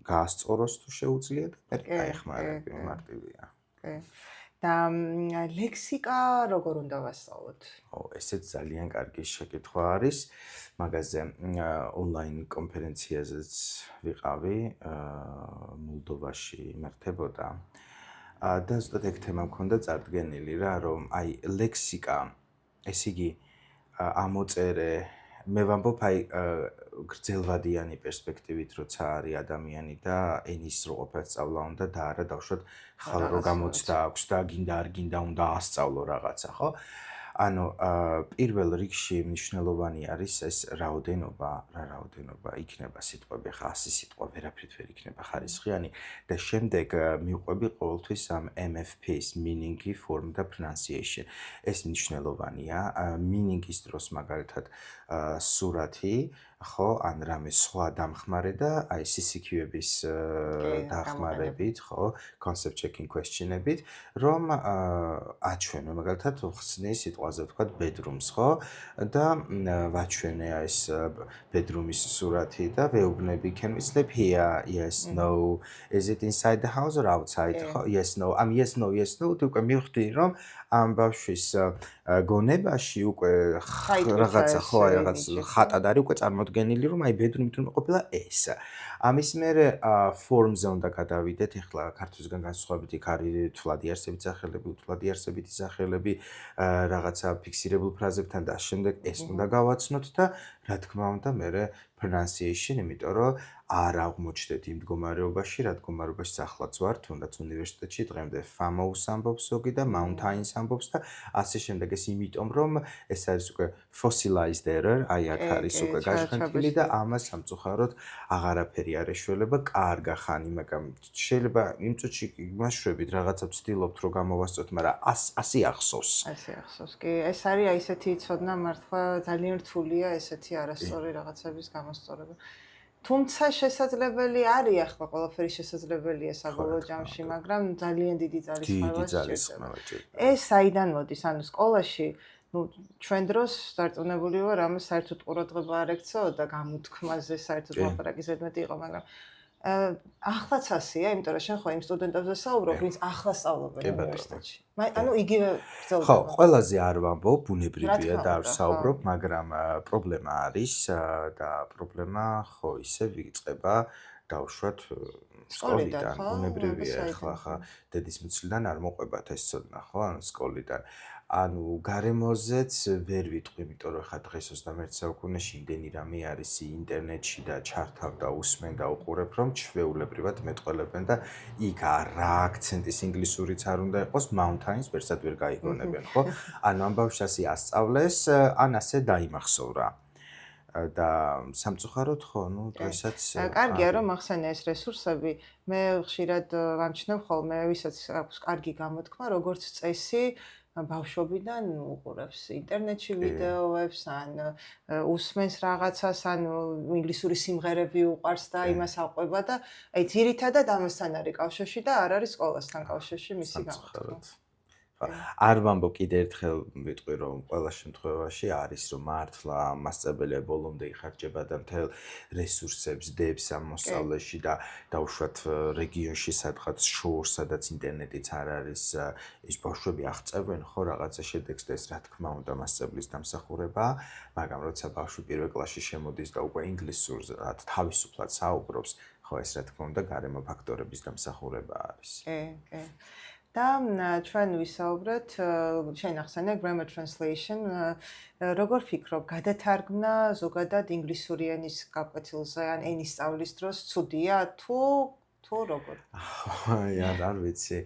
გაასწოროს თუ შეუძლია და მე გაეხმარები მარტივია.
და ლექსიკა როგორ უნდა ვასწავლოთ?
ო, ესეც ძალიან კარგი შეკითხვა არის. მაგაზე ონლაინ კონფერენციაზეც ვიყავი, მოლდოვაში იმართებოდა. და ზუსტად ეგ თემა მქონდა წარდგენილი რა, რომ აი ლექსიკა, ესე იგი ამოწერე მე ვამბობ აი გრძელვადიანი პერსპექტივით როცა არის ადამიანი და ენის როყოფას სწავლა უნდა და არა დავშვათ ხალ რო გამოცდა აქვს და გინდა არ გინდა უნდა ასწავლო რაღაცა ხო ანუ პირველ რიგში მნიშვნელოვანი არის ეს რაოდენობა იქნება სიტყვები ხა 100 სიტყვა ვერაფრით ვერ იქნება ხარისხიანი და შემდეგ მიყვები ყოველთვის ამ MFP-ს meaning, form და pronunciation ეს მნიშვნელოვანია meaning-ის დროს მაგალითად სურათი ხო ან რამე სხვა დამხმარე და აი CCQ-ების დახმარებით ხო concept checking question-ებით რომ აჩვენო მაგალითად ხსნი სიტყვაზე ვთქვათ bedrooms ხო და ვაჩვენე ეს bedroom-ის სურათი და ვეუბნები can we sleep here yes no is it inside the house or outside ხო yes no am yes no თუ უკვე მივხვდი რომ ამ ბავშვის გონებაში უკვე რაღაცა ხო აი რაღაც ხატად არის უკვე წარმოდგენილი რომ აი bedroom-ით უნდა ყოფილა ეს ამის მერე form-ზე უნდა გადავიდეთ ეხლა ქართულისგან განსხვავებით იქ არის თვლადი არსებითი სახელები უთვლადი არსებითი სახელები რაღაცა ფიქსირებულ ფრაზებთან და შემდეგ ეს უნდა გავაცნოთ და რა თქმა უნდა მერე pronunciation იმიტომ რომ არ აღმოჩნდეთ იმ მდგომარეობაში რა მდგომარეობაში ახლაც ვარ თუნდაც უნივერსიტეტში დღემდე FAMOS ამბობს ზოგი და mountains ამბობს და ასე შემდეგ ეს იმიტომ რომ ეს არის უკვე fossilized error აი აქ არის უკვე გაშხანთილი და ამას სამწუხაროდ აღარაფერი არ ეშველება კარგა ხანი მაგრამ შეიძლება იმ წუთში იმაშვებით რაღაცა ვცდილობთ რომ გამოვასწროთ მაგრამ ასე ახსოვს
კი ეს არის აი ესეთი ცოდნა მართლა ძალიან რთულია ესეთი არასწორი რაღაცების გამოსწორება თუმცა შესაძლებელი არის ახლა ყველაფერი შესაძლებელია საბოლოო ჯამში, მაგრამ ძალიან დიდი ძალისხმევა. ეს საიდან მოდის? ანუ სკოლაში, ნუ ჩვენ დროს დარწმუნებული ვარ, ამას საერთოდ ყურადღება არ ექცეოდა გამოთქმაზე, საერთოდ ლაპარაკი ზედმეტი იყო, მაგრამ ახლაც ასეა, იმიტომ რომ შენ ხო იმ სტუდენტებზე საუბრობ, ვინც ახლა სწავლობენ უნივერსიტეტში. ანუ იგივე გრძელდება.
ხო, ყველაზე არ ვამბობ, ბუნებრივია და არ საუბრობ, მაგრამ პრობლემა არის და პრობლემა ხო ისე ვიწყება დავუშვათ სკოლიდან, ბუნებრივია ხა დედის მუცლიდან არ მოყვებათ ეს ცოდნა, ხო, ანუ სკოლიდან. ანუ გარემოზეც ვერ ვიტყვი, იმიტომ რომ ხა დღეს 21 საუკუნეში იმდენი რამე არის ინტერნეტში და ჩართავ და უსმენ და უყურებ, რომ ჩვეულებრივად მეტყველებენ და იქ რა აქცენტის ინგლისურიც არ უნდა იყოს, mountains ვერსად ვერ გაიგონებენ, ხო? ანუ ამ ბავშვს ასე ასწავლეს, ან ასე დაიმახსოვრა. და სამწუხაროდ ხო, დღესაც
კარგია რომ ახსენე ეს რესურსები. მე ხშირად ვამჩნევ ხოლმე, ვისაც აქვს კარგი გამოთქმა, როგორც წესი ბავშვობიდან უყურებს ინტერნეტში ვიდეოებს, ან უსმენს რაღაცას, ან ინგლისური სიმღერები უყარს და იმას აყვება და აი ძირითადად ამასთან არის კავშირში და არ არის სკოლასთან კავშირში მისი გამოთქმა.
არ ვამბობ კიდე ერთხელ ვიტყვი რომ ყველა შემთხვევაში არის რომ მართლა მასწავლებელი ბოლომდე იხარჯება და მთელ რესურსებს დებს ამ მოსწავლეში და დაუშვათ რეგიონში სადღაც შორს სადაც ინტერნეტიც არ არის ის ბავშვები აღწევენ ხო რაღაცა შედეგს და ეს რა თქმა უნდა მასწავლებლის დამსახურება მაგრამ როცა ბავშვი პირველ კლასში შემოდის და უკვე ინგლისურს თავისუფლად საუბრობს ხო ეს რა თქმა უნდა გარემო ფაქტორების დამსახურება არის
კი და ჩვენ ვისაუბრეთ შენ ახსენე grammar translation როგორ ფიქრობ გადათარგმნა ზოგადად ინგლისური ენის გაკვეთილზე ან ენის სწავლის დროს ცუდია თუ როგორ
არ ვიცი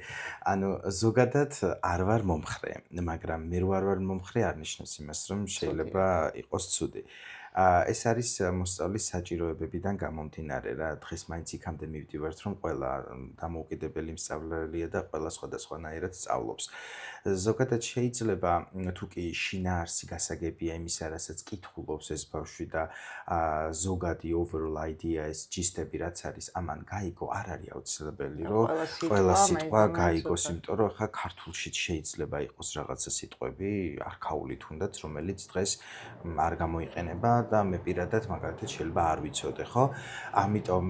ანუ ზოგადად არ ვარ მომხრე მაგრამ მე ვარ მომხრე არ ნიშნავს იმას რომ შეიძლება იყოს ცუდი ეს არის მოსწავლის საჭიროებებიდან გამომდინარე რა დღეს მაინც იქამდე მივდივართ რომ ყველა დამოუკიდებელი მსწავლელია და ყველა სხვადასხვანაირად სწავლობს ზოგადად შეიძლება თუ კი შინაარსი გასაგებია იმისა რასაც კითხულობს ეს ბავშვი და ზოგადი overall idea ეს ჯისტები რაც არის ამან გაიგო არ არის აუცილებელი რომ ყველა სიტყვა გაიგოს იმიტომ რომ ხა ქართულშიც შეიძლება იყოს რაღაცა სიტყვები არქაული თუნდაც რომელიც დღეს არ გამოიყენება და მე პირადად მაგალითად შეიძლება არ ვიცოდე, ხო? ამიტომ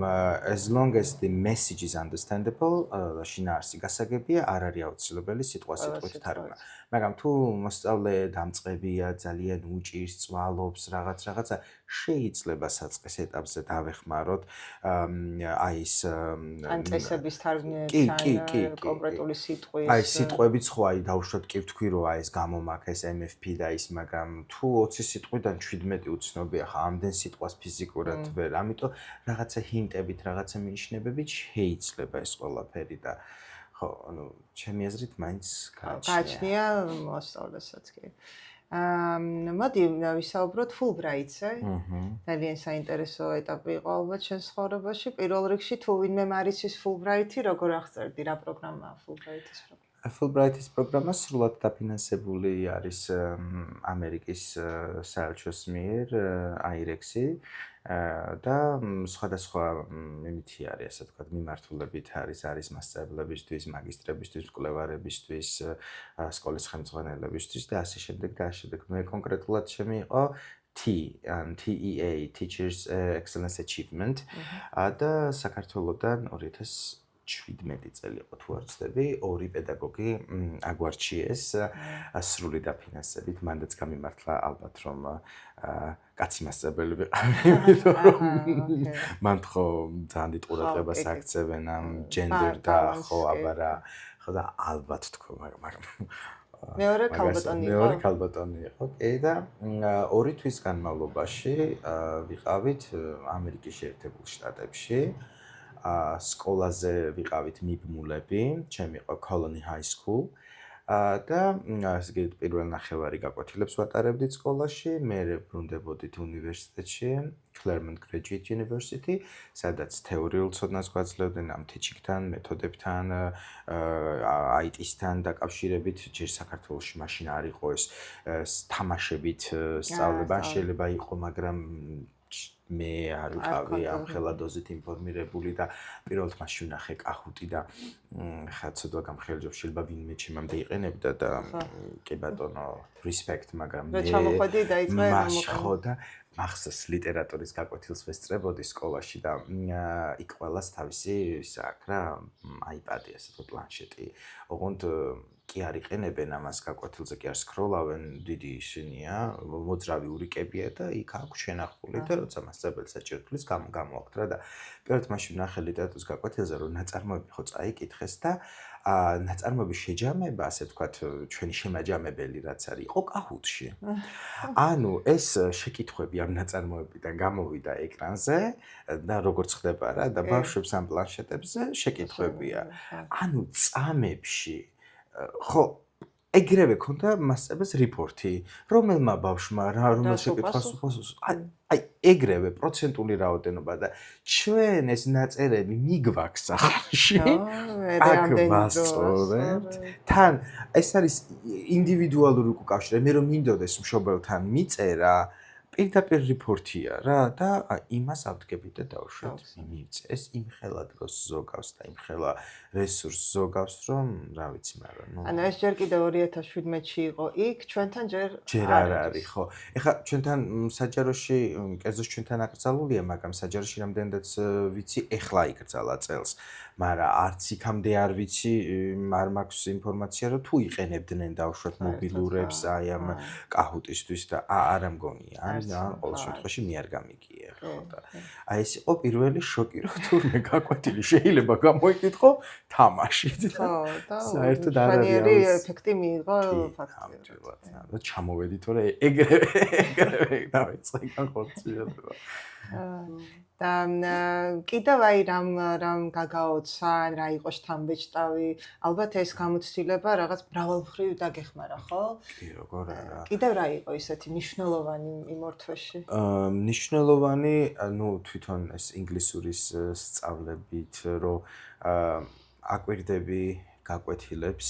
as long as the message is understandable, შინაარსი გასაგებია, არ არის აუცილებელი სიტყვით თარგმნა. მაგრამ თუ მოსწავლე დამწყებია, ძალიან უჭირს, წვალობს რაღაცა, შეიძლება საწყის ეტაპზე დავეხმაროთ აი ეს
ან წესების თარგმნით კონკრეტული სიტყვის
აი სიტყვებიც ხო აი დავუშვათ კი ვთქვი რომ აი ეს გამომაქეს MFP და ის მაგრამ თუ 20 სიტყვიდან 17 უცნობია ხა ამდენ სიტყვას ფიზიკურად ვერ ამიტომ რაღაცა ჰინტებით რაღაცა მინიშნებებით შეიძლება ეს ყველაფერი და ხო ანუ ჩემი აზრით მაინც
გააჩნია მოსწავლესაც კი მოდი ვისაუბროთ Fulbright-ზე. ძალიან საინტერესო ეტაპი იყო ალბათ შენ ცხოვრებაში. პირველ რიგში თუ ვინმე მარიცის Fulbright-ი, როგორ აღწერდი რა პროგრამაა Fulbright-ის პროგრამა?
Fulbright-ის პროგრამა სრულად დაფინანსებული არის ამერიკის საელჩოს მიერ IREX-ი და სხვადასხვა იმითი არის, ასე ვთქვათ, მიმართულებით არის მასწავლებლებისთვის, მაგისტრებისთვის, მკვლევარებისთვის, სკოლის ხელმძღვანელებისთვის და ასე შემდეგ და ასე შემდეგ. მე კონკრეტულად ჩემი იყო TEA, Teachers Excellence Achievement და საქართველოსთან 2017 წელი იყო თუ არ ვცდები, ორი პედაგოგი აგვარჩიეს სრული დაფინანსებით, მანდაც გამიმართლა ალბათ რომ კაცი მასწავლებელი ვიყავი, მან ხო ძალიან დიდ ყურადღებას აქცევენ ამ gender და ხო აბარა, ხო და ალბათ თქო, მაგრამ
მეორე
ქალბატონი იყო, კი და 2 თვის განმავლობაში ვიყავით ამერიკის შეერთებულ შტატებში. სკოლაზე ვიყავით მიბმულები, ჩემი იყო Colony High School და ასე იგი პირველ ნახევარი გაკვეთილებს ვატარებდით სკოლაში, მერე ბრუნდებოდით უნივერსიტეტში, Claremont Graduate University, სადაც თეორიულ ცოდნას გვაძლევდნენ ამ teaching-თან, მეთოდებთან, IT-სთან დაკავშირებით, ჯერ საქართველოში მაშინ არ იყო ეს თამაშებით სწავლება, შეიძლება იყო, მაგრამ მე არ ვიყავი ამ ხელადოზით ინფორმირებული და პირველად მაშინ ვნახე კაჰუტი და ხა ცოტა გამხელჯობ შეიძლება ვინმე ჩემამდე იყენებდა და კი ბატონო respect მაგრამ
მე ჩამოხვედი და
ხო და მახსოვს ლიტერატურის გაკვეთილს ვესწრებოდი სკოლაში და იქ ყველას თავისი აქ რა iPad-ი ასე თუ პლანშეტი ოღონდ კი არ იყენებენ ამას გაკვეთილზე კი არ სკროლავენ დიდი ისინია მოძრავი ურიკებია და იქ აქვს შენახული და როცა მასწავლებელი საჭიროთulis გამოაქვთ რა და პირველად მაშინ ვნახე ლიტერატურის გაკვეთილზე რომ ნაწარმოები ხო წაიკითხეს და ნაწარმოების შეჯამება ასე ვთქვათ ჩვენი შემაჯამებელი რაც არის იყო კაჰუტში ანუ ეს შეკითხვები ამ ნაწარმოებიდან გამოვიდა ეკრანზე და როგორც ხდება რა და ბავშვებს ამ პლანშეტებზე შეკითხვებია ანუ წამებში ხო ეგრევე ქონდა მასწავლებელს რიპორტი, რომელმა ბავშვმა რომელ შეკითხვას აი ეგრევე პროცენტული რაოდენობა და ჩვენ ეს ნაწერები მიგვაქვს ახალში. აქ ვასწორებთ. თან ეს არის ინდივიდუალური უკავშირება, მე რომ მინდოდეს მშობელთან მიწერა პირდაპირ რიპორტია რა და იმას ავდგებით და დავუშვათ მივიწეს იმხელა დროს ზოგავს და იმხელა რესურს ზოგავს რომ რა ვიცი მაგრამ
ანუ ეს ჯერ კიდევ 2017-ში იყო იქ ჩვენთან
ჯერ არ არის ხო ეხლა ჩვენთან საჯაროში კერძო ჩვენთან აკრძალულია მაგრამ საჯაროში რამდენადაც ვიცი ეხლა იკრძალა წელს მაგრამ არც იქამდე არ ვიცი არ მაქვს ინფორმაცია რომ თუ იყენებდნენ დავუშვათ მობილურებს აი ამ კაჰუტისთვის და არა მგონია და ყოველ შემთხვევაში მე არ გამიგია ხო და აი ეს იყო პირველი შოკი რომ თურმე გაკვეთილი შეიძლება გამოიკითხო თამაშით
ხო და
საერთოდ არ
არის ეფექტი მიიღო
ფაქტიურად და ჩამოვედი თორე ეგრევე დავიწყე განხორციელება
და კიდევ აი რამ გაგაოცა რა იყო შთამბეჭდავი ალბათ ეს გამოცდილება რაღაც მრავალმხრივ დაგეხმარა ხო?
კი როგორ არა
კიდევ რა იყო ისეთი მნიშვნელოვანი იმორთვეში?
მნიშვნელოვანი ну თვითონ ეს ინგლისურის სწავლებით რომ აკვირდები გაკვეთილებს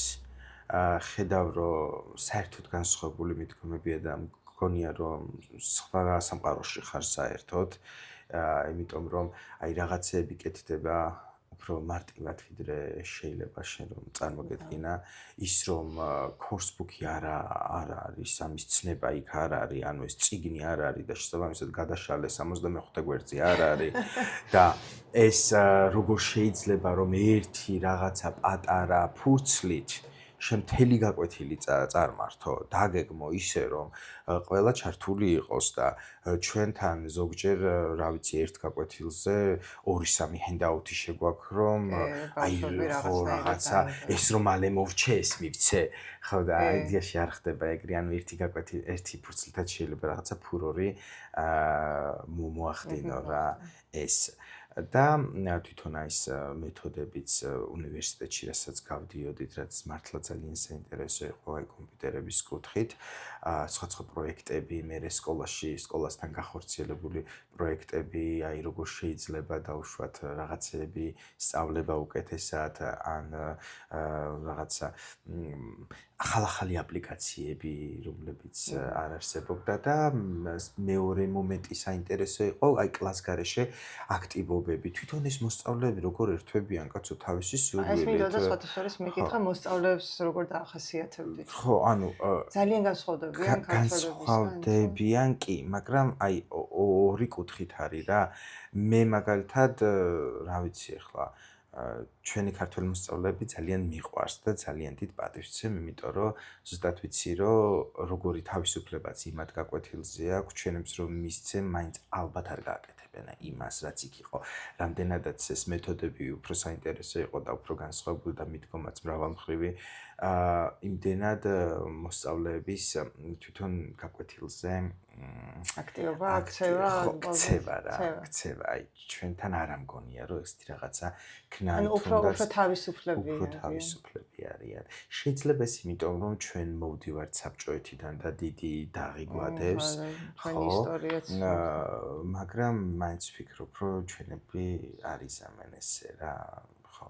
ხედავ რომ საერთოდ განსხვავებული მიდგომებია და მგონია რომ სხვა სამყაროში ხარ საერთოდ იმიტომ რომ აი რაღაცები კეთდება უფრო მარტივად ვიდრე შეიძლება შენ რომ წარმოგედგინა ის რომ კორსბუქი არ არის ამის ცნება იქ არ არის ანუ ეს წიგნი არ არის და შესაბამისად გადაშალე 65 გვერდზე არ არის და ეს როგორ შეიძლება რომ ერთი რაღაცა პატარა ფურცლით შემთელი გაკვეთილი წარმართო დაგეგმო ისე რომ ყველა ჩართული იყოს და ჩვენთან ზოგჯერ რა ვიცი ერთ გაკვეთილზე 2-3 ჰენდაუთი შეგვაქვს რომ აი ხო რაღაცა ეს რომ მალე მოვჩე ეს მივცე ხო და აიდიაში არ ხდება ეგრე ანუ ერთი გაკვეთილი ერთი ფურცლითაც შეიძლება რაღაცა ფურორი მოახდინო რა ეს და თვითონ ეს მეთოდებიც უნივერსიტეტში რასაც გავდიოდით რაც მართლა ძალიან საინტერესო იყო აი კომპიუტერების კუთხით სხვა პროექტები მე სკოლასთან გახორციელებული პროექტები აი როგორ შეიძლება დაუშვათ რაღაცები სწავლება უკეთესად ან რაღაცა ახალი აპლიკაციები რომლებიც არ არსებობდა და მეორე მომენტი საინტერესო იყო აი კლასგარეშე აქტივობები თვითონ ეს მოსწავლეები როგორ ერთვებიან კაცო თავისი სურვილით
ეს მინდოდა სხვათა შორის მეკითხა მოსწავლეებს როგორ დაახასიათებდით
ხო ანუ
ძალიან განსხვავდებიან
განსხვავდებიან კი მაგრამ აი ორი კუთხით არის რა მე მაგალითად რა ვიცი ახლა ჩვენი ქართველი მოსწავლეები ძალიან მიყვარს და ძალიან დიდ პატივს ვცემ, იმიტომ რომ ზუსტად ვიცი რომ როგორი თავისუფლებაც იმათ გაკვეთილზე აქვს, ჩვენებს რომ მისცემ, მაინც ალბათ არ გააკეთებენ იმას, რაც იქ იყო. რამდენადაც ეს მეთოდები უფრო საინტერესო იყო და უფრო განსხვავებული და მიდგომაც მრავალმხრივი, იმდენად მოსწავლეების თვითონ გაკვეთილზე
აქტივობა, აქცევა,
აქცევა, აი ჩვენთან არ ამგონია რომ ეს რაღაცა ქნარი
ანუ უფრო
თავისუფლები არიან. შეიძლება ეს იმიტომ რომ ჩვენ მოვდივართ საბჭოეთიდან და დიდი დაღი გვადებს, მაგრამ მაინც ვფიქრობ რომ ჩვენები არის ამენ ესე რა, ხო.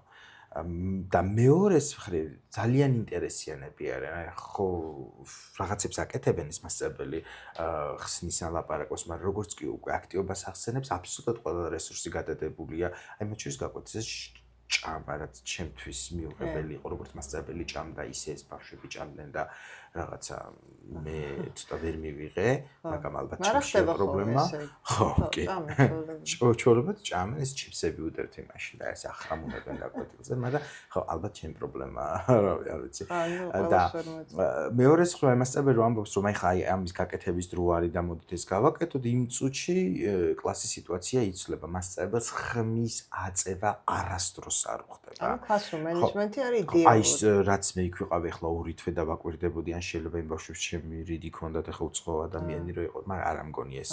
და მეორეს მხრივ ძალიან ინტერესიანები არიან, ხო, რაღაცებს აკეთებენ ეს მასწავლებელი ხსნის ალაპარაკოს, მაგრამ როგორც კი უკვე აქტივობას ახსენებს, აბსოლუტურად ყველა რესურსი გადადებულია, აი მათ შორის გაკვეთილზე ჭამა, რაც ჩემთვის მიუღებელი იყო, როგორც მასწავლებელი ჭამდა, ისე ეს ბავშვები ჭამდნენ და რაღაცა მე ცოტა ვერ მივიღე, მაგრამ ალბათ ჩემშია პრობლემა. ხო, კი. ჩორობად ჭამენ, ეს ჩიფსები უდევთ იმაში და ეს ახრამუნებენ გაკვეთილზე, მაგრამ ხო, ალბათ ჩემ პრობლემაა, არ ვიცი. და მეორე სხვა მასწავლებელი რომ ამბობს, რომ აი ამის გაკეთების დრო არის და მოდით ეს გავაკეთოთ, იმ წუთში კლასის სიტუაცია იცვლება, მასწავლებელს ხმის აწევა არასდროს არ ხდება.
ანუ classroom management-ი არის იდეალური.
აი რაც მე იქ ვიყავი ახლა ორი თვე და ვაკვირდებოდი ან შეიძლება იმ ბავშვებს ჩემი რიდი ქონდათ ახლა უცხო ადამიანი რო იყო, მაგრამ არ ამგონი ეს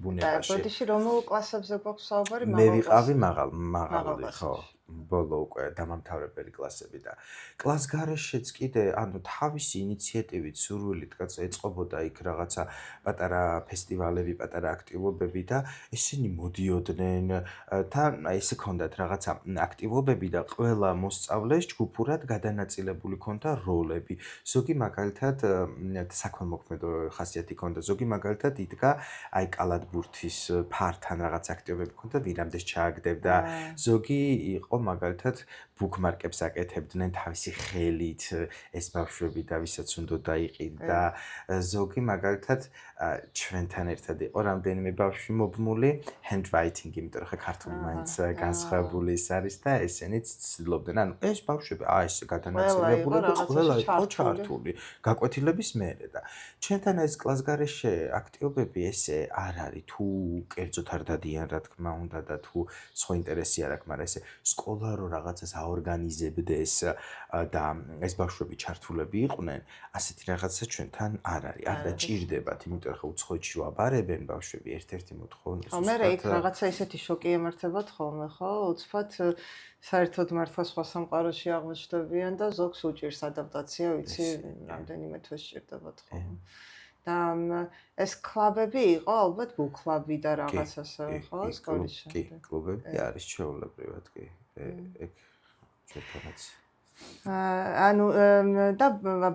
ბუნებაში.
და ბოდიში რომელ კლასებზე გვაქვს საუბარი?
მე ვიყავი მაღალი, ხო. ბოლო უკვე დამამთავრებელი კლასები და კლას გარეშეც კიდე ანუ თავისი ინიციატივით სურვილით ეწყობოდა იქ რაღაცა პატარა ფესტივალები, პატარა აქტივობები და ესენი მოდიოდნენ თან ესე ქონდათ რაღაცა აქტივობები და ყველა მოსწავლეს ჯგუფურად გადანაწილებული ქონდა როლები. ზოგი მაგალითად საქველმოქმედო ხასიათი ქონდა, ზოგი მაგალითად იდგა აი კალათბურთის ფართან რაღაც აქტივობები ქონდა, ვირამდეს ჩააგდებდა. ზოგი იყო მაგალითად ბუქმარკებს აკეთებდნენ თავისი ხელით ეს ბავშვები და ვისაც უნდა დაიყიდა. ზოგი მაგალითად ჩვენთან ერთად იყო რამდენიმე ბავშვი მობმული handwriting, იმიტომ რომ ხა ქართული მაინც განსხვავებული ის არის და ესენიც ცდილობდნენ. ანუ ეს ბავშვები ესე გადანაწილებული და ყველა იყო ჩართული გაკვეთილების მერე და ჩვენთან ეს კლასგარეშე აქტივობები ესე არ არის თუ კერძოდ არ დადიან რა თქმა უნდა და თუ სხვა ინტერესი არ აქვს, მაგრამ ესე სკოლა რო რაღაცას აორგანიზებდეს და ეს ბავშვები ჩართულები იყვნენ, ასეთი რაღაცა ჩვენთან არ არის. არ დაჭირდებათ, იმიტომ რომ უცხოეთში ვაბარებენ ბავშვები ერთ-ერთი მოთხოვნა.
ხო, მე იქ რაღაცა ისეთი შოკი ემართებათ ხოლმე, ხო? უცბად საერთოდ მართლა სხვა სამყაროში აღმოჩნდებიან და ზოგს უჭირს ადაპტაცია, ვიცი, რამდენიმე თვეს სჭირდებათ ხოლმე. და ეს კლუბები იყო ალბათ ბუკლუბი და რაღაც ასე ხო სკოლაში.
კი, კლუბები არის ჩვეულებრივად კი. ეგ ჩვენთანაც.
ანუ და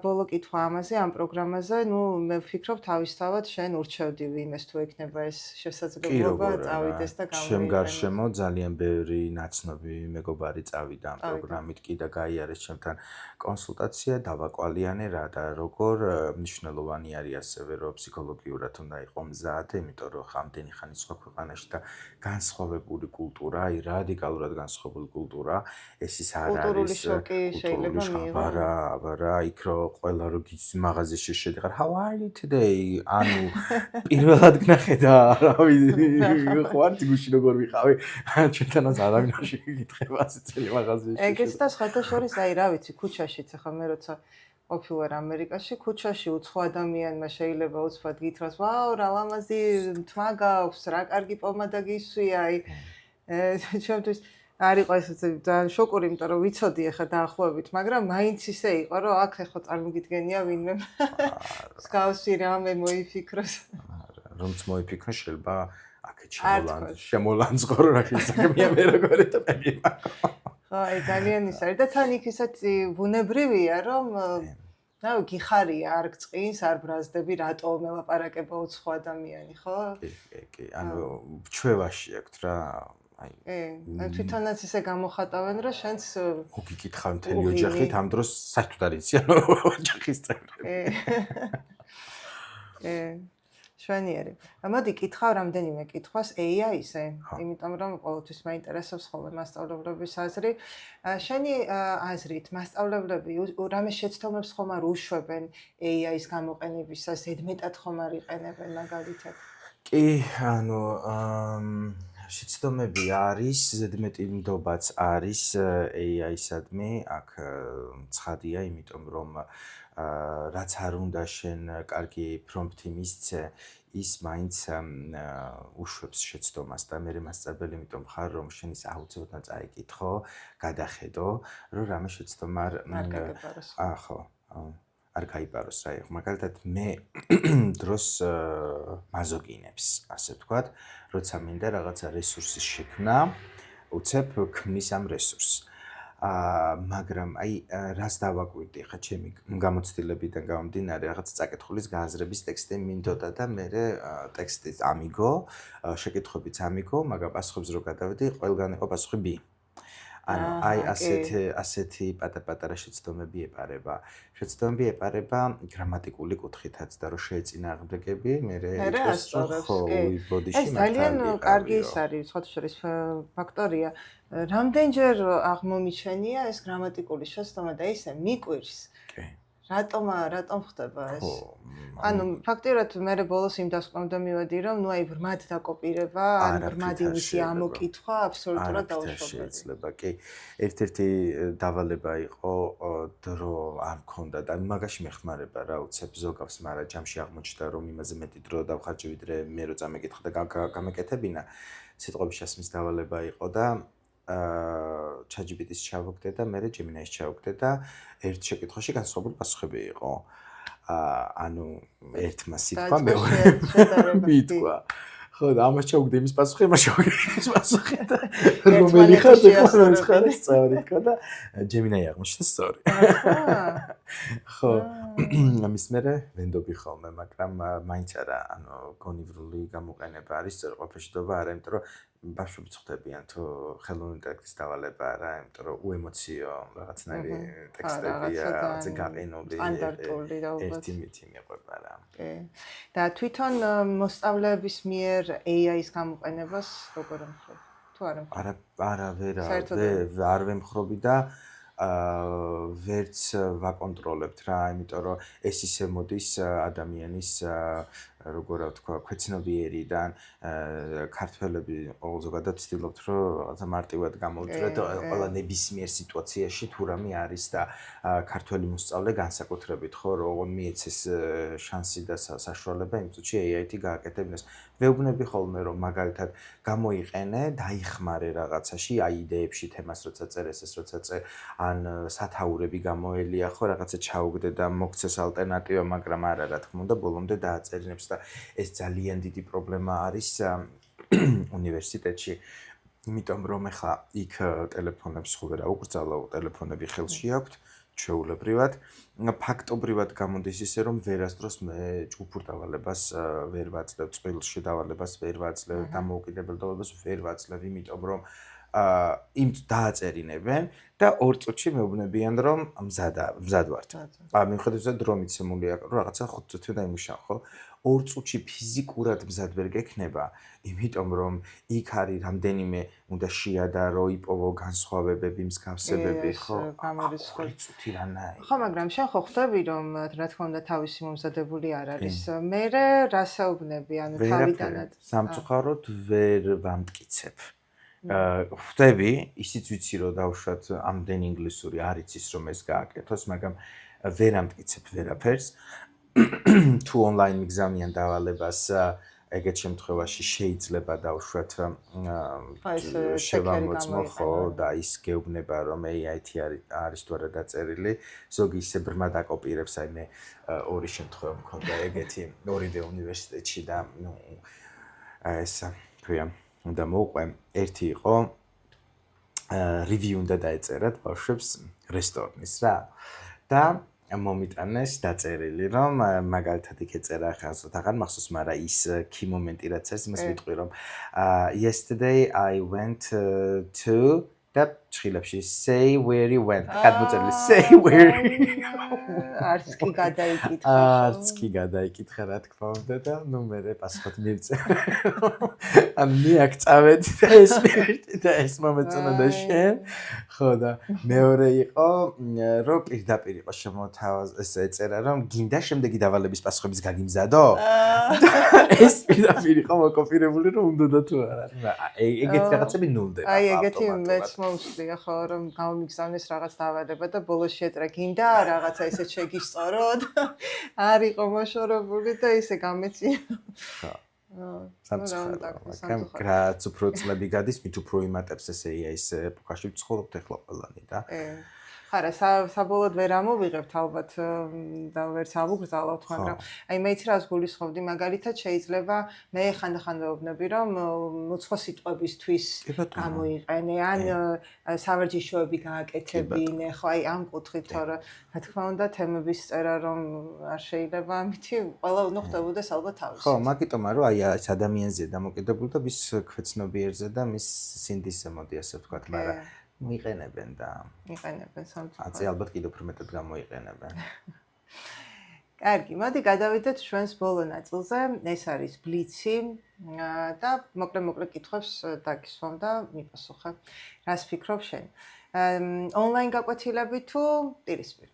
ბოლო კითხვა ამაზე ამ პროგრამაზე, ნუ მე ვფიქრობ თავისთავად შენ ურჩევდი ვინმეს თუ ექნება ეს შესაძლებლობა წავიდეს და გამოიყენოს.
შემგარშემო ძალიან ბევრი ნაცნობი მეგობარი წავიდა ამ პროგრამით კი და გაიარეს ჩემთან კონსულტაცია, დავაკვალიანე რა და როგორ მნიშვნელოვანი არის ასევე რომ ფსიქოლოგიურად უნდა იყო მზად, იმიტომ რომ ხამდენი ხანი სხვა ქვეყანაში და განსხვავებული კულტურა, აი რადიკალურად განსხვავებული კულტურა, ეს ის არ არის
შეიძლება მიიღო.
აბარა, იქ რო ყველა რო გიც მაღაზიაში შედიხარ, how are you today? ანუ პირველად გნახედა, რავი, ხო არ გუში როგორ ვიყავი? ჩვენთანაც არავინ არ შეგიკითხება ასე წელი მაღაზიაში.
ეგეც და სხვათა შორის, აი რა ვიცი, ქუჩაშიც ახლა მე როცა ყოფილვარ ამერიკაში, ქუჩაში უცხო ადამიანმა შეიძლება უცბად გითხრას, ვაუ, რა ლამაზი თმა გაქვს, რა კარგი პომადა გისვია, აი ჩემთვის არ იყო ეს ძალიან შოკური, იმიტომ რომ ვიცოდი ახლა დაახლოებით, მაგრამ მაინც ისე იყო, რომ აქ ახლა წარმოგიდგენია ვინმე მსგავსი რამე მოიფიქროს.
რომც მოიფიქრო შეიძლება აქეთ შემოლანძღო რა შესაძლებია მე როგორი და მე მაგ.
ხო, აი ძალიან ის არის და თან იქ ისეთ ბუნებრივია, რომ ნუ გიხარია, არ გწყინს, არ ბრაზდები, რატო მელაპარაკება უცხო ადამიანი, ხო?
კი, ანუ ჩვევაში აქვთ რა
აი თვითონაც ისე გამოხატავენ, რომ შენც
მოგიკითხავ მთელი ოჯახით ამ დროს საერთოდ არ იციან ოჯახის წევრები.
შვენიერი. მოდი კითხავ რამდენიმე კითხვას AI-ზე, იმიტომ რომ ყოველთვის მაინტერესებს ხოლმე მასწავლებლების აზრი. შენი აზრით, მასწავლებლები რამე შეცდომებს ხომ არ უშვებენ AI-ის გამოყენებისას, ზედმეტად ხომ არ იყენებენ მაგალითად?
კი, ანუ შეცდომები არის, ზედმეტი ნდობაც არის AI-სადმი, აქ ცხადია, იმიტომ რომ რაც არ უნდა შენ კარგი პრომპტი მისცე, ის მაინც უშვებს შეცდომას და მე მასწავლებელი იმიტომ ხარ, რომ შენ ის აუცილებლად წაიკითხო, გადახედო, რომ რამე შეცდომა
არ გაგებაროს.
ხო. არ გაიპაროს რა იყო. მაგალითად მე დროს მაზოგინებს, ასე ვთქვათ, როცა მინდა რაღაცა რესურსის შექმნა, უცებ ქმნის ამ რესურსს. მაგრამ აი რას დავაკვირდი ხა ჩემი გამოცდილებიდან გამომდინარე რაღაც წაკითხulis გააზრების ტექსტი მინდოდა და მე ტექსტიც ამიგო, შეკითხვებიც ამიგო, მაგრამ პასუხებს რო გადავედი, ყველგან იყო პასუხი B. ანუ აი ასეთი პატარ-პატარა შეცდომები ეპარება. შეცდომები ეპარება გრამატიკული კუთხითაც და რო შეეწინააღმდეგები, მე
ეს ძალიან კარგი ის არის, სხვა შორის ფაქტორია. რამდენჯერ აღმომიჩენია ეს გრამატიკული შეცდომა და ისე მიკვირს. რატომ ხდება ეს? ანუ ფაქტიურად მე ბოლოს იმ დასკვნამდე მივედი, რომ ნუ აი ბრმად დაკოპირება, ან ბრმად იმისი ამოკითხვა აბსოლუტურად დაუშვებელია.
შეიძლება, კი. ერთ-ერთი დავალება იყო დრო არ მქონდა და მაგაში მეხმარება რა უცებ ზოგავს, მაგრამ ჯამში აღმოჩნდა რომ იმაზე მეტი დრო დავხარჯე ვიდრე მე რო წამეკითხა და გამეკეთებინა. სიტყვების შესმის დავალება იყო და ChatGPT-ს ჩავაგდე და მე Gemini-ს ჩავაგდე და ერთ შეკითხვაში განსხვავებული პასუხები იყო. ანუ ერთმა სიტყვა მეორე მითქვა. ხო და ამას ჩავაგდე იმის პასუხი, იმას ჩავაგდე იმის პასუხი და რომელი ხარ ეს ხარ სწორი თქვა და Gemini აღმოჩნდა სწორი. ხო ამის მერე ვენდობი ხოლმე, მაგრამ მაინც არა, ანუ გონივრული გამოყენება არის სწორყოფაშიდობა არა, იმიტომ რომ ბავშვები ხვდებიან თუ ხელოვნური ინტელექტის დავალება არა, იმიტომ რომ უემოციო რაღაცნაირი ტექსტებია, რაღაცა გაყინული,
სტანდარტული და
ერთი მითი მიყვება რა.
კი. და თვითონ მოსწავლეების მიერ AI-ის გამოყენებას როგორ ემხრობ? თუ არ ემხრობ?
არა, არ ვემხრობი და ვერც ვაკონტროლებთ რა, იმიტომ რომ ეს ისე მოდის ადამიანის როგორ ვთქვა, ქვეცნობიერიდან ქართველები ყოველ ზოგადად ვცდილობთ რომ რაღაცა მარტივად გამოვიძრათ ყველა ნებისმიერ სიტუაციაში თუ რამე არის და ქართველი მოსწავლე განსაკუთრებით ხო რომ მიეცეს შანსი და საშუალება იმ წუთში AI-თი გააკეთებინეს. ვეუბნები ხოლმე რომ მაგალითად გამოიყენე, დაიხმარე რაღაცაში, აი იდეებში თემას როცა წერ ესეს როცა წერ ან სათაურები გამოელია ხო რაღაცა ჩაუგდე და მოგცეს ალტერნატივა, მაგრამ არა რა თქმა უნდა ბოლომდე დააწერინებს და ეს ძალიან დიდი პრობლემა არის უნივერსიტეტში. იმიტომ რომ ეხლა იქ ტელეფონებს ხო ვერ აუკრძალო, ტელეფონები ხელში აქვთ ჩვეულებრივად. ფაქტობრივად გამოდის ისე რომ ვერასდროს მე ჯგუფურ დავალებას ვერ ვაძლევ, წყვილში დავალებას ვერ ვაძლევ, დამოუკიდებლობას ვერ ვაძლევ, იმიტომ რომ იმ დააწერინებენ და 2 წუთში მეუბნებიან რომ მზად ვართ. მიუხედავად დრო მიცემული აქვს რომ რაღაცა 5 წუთი უნდა იმუშაო, ხო? 2 წუთში ფიზიკურად მზად ვერ გექნება, იმიტომ რომ იქ არის რამდენიმე უნდა შეადარო, იპოვო განსხვავებები, მსგავსებები, ხო? 2 წუთი რანაი.
ხო, მაგრამ შენ ხო ხვდები რომ რა თქმა უნდა თავისი მომზადებული არ არის. მერე რასაუბნები, ანუ თავიდანაც
სამწუხაროდ ვერ ვამტკიცებ. ხვდები, ისიც ვიცი რომ დავუშვათ ამდენი ინგლისური არ იცის რომ ეს გააკეთოს, მაგრამ ვერ ამტკიცებ ვერაფერს. თუ ონლაინ მიგზავნიან დავალებას, ეგეთ შემთხვევაში შეიძლება დავუშვათ შევამოწმო ხო და ის გეუბნება რომ AI-თი არის თუ არა დაწერილი, ზოგი ისე ბრმა დაკოპირებს, აი მე 2 შემთხვევა მქონდა ეგეთი ორივე უნივერსიტეტში და ნუ ეს ქვია უნდა მოუყვე. ერთი იყო რივიუ უნდა დაეწერათ ბავშვებს რესტორნის რა და მომიტანეს დაწერილი რომ მაგალითად იქ ეწერა ხალხთან მახსოვს, მაგრამ ის key მომენტი რაც არის იმას ვიტყვი რომ yesterday I went to და ჭხილებში say where you went. გადმოწერილი say where.
არც კი
გადაიკითხა რა თქმა უნდა და ნუ მე პასუხად მივწერე. ან მიაქწავეთ და ეს მივირთი და ეს მომეწონა და შენ. ხო და მეორე იყო რომ პირდაპირ იყო შემოთავაზ ეს ეწერა რომ გინდა შემდეგი დავალების პასუხების გაგიმზადო? ეს პირდაპირ იყო მოკოპირებული რომ უნდა და თუ არა. ეგეთი რაღაცები ნულდება.
აი ეგეთი მეც მომსვლია ხო რომ გამიგზავნეს რაღაც დავალება და ბოლოს შეეტრა გინდა რაღაცა ისე შეგისწოროთ. არ იყო მოშორებული და ისე გამეცია.
სამწუხაროდ. რაც უფრო წლები გადის, მით უფრო იმატებს ეს AI-ის ეპოქაში ვცხოვრობთ ეხლა ყველანი და
არა, საბოლოოდ ვერ ამოვიღებთ ალბათ და ვერც ავუგრძალავთ, მაგრამ აი მეც რას გულისხმობდი, მაგალითად შეიძლება მე ხანდახან ვეუბნები რომ მოცხო სიტყვებისთვის გამოიყენე ან სავარჯიშოები გააკეთებინე, ხო აი ამ კუთხით, თორე რა თქმა უნდა თემების წერა რომ არ შეიძლება ამითი ყველა უნდა ხდებოდეს ალბათ თავის.
ხო, მაგიტომა რომ აი ეს ადამიანზეა დამოკიდებული და მის ქვეცნობიერზე და მის სინდისზე მოდი ასე ვთქვათ, მაგრამ მოიყენებენ და
იყენებენ სამწუხაროდ.
აწი ალბათ კიდევ უფრო მეტად გამოიყენებენ.
კარგი, მოდი გადავიდეთ ჩვენს ბოლო ნაწილზე. ეს არის ბლიცი და მოკლე კითხვებს დაგისვამ და მიპასუხე. რას ფიქრობ შენ? ონლაინ გაკვეთილები თუ პირისპირ?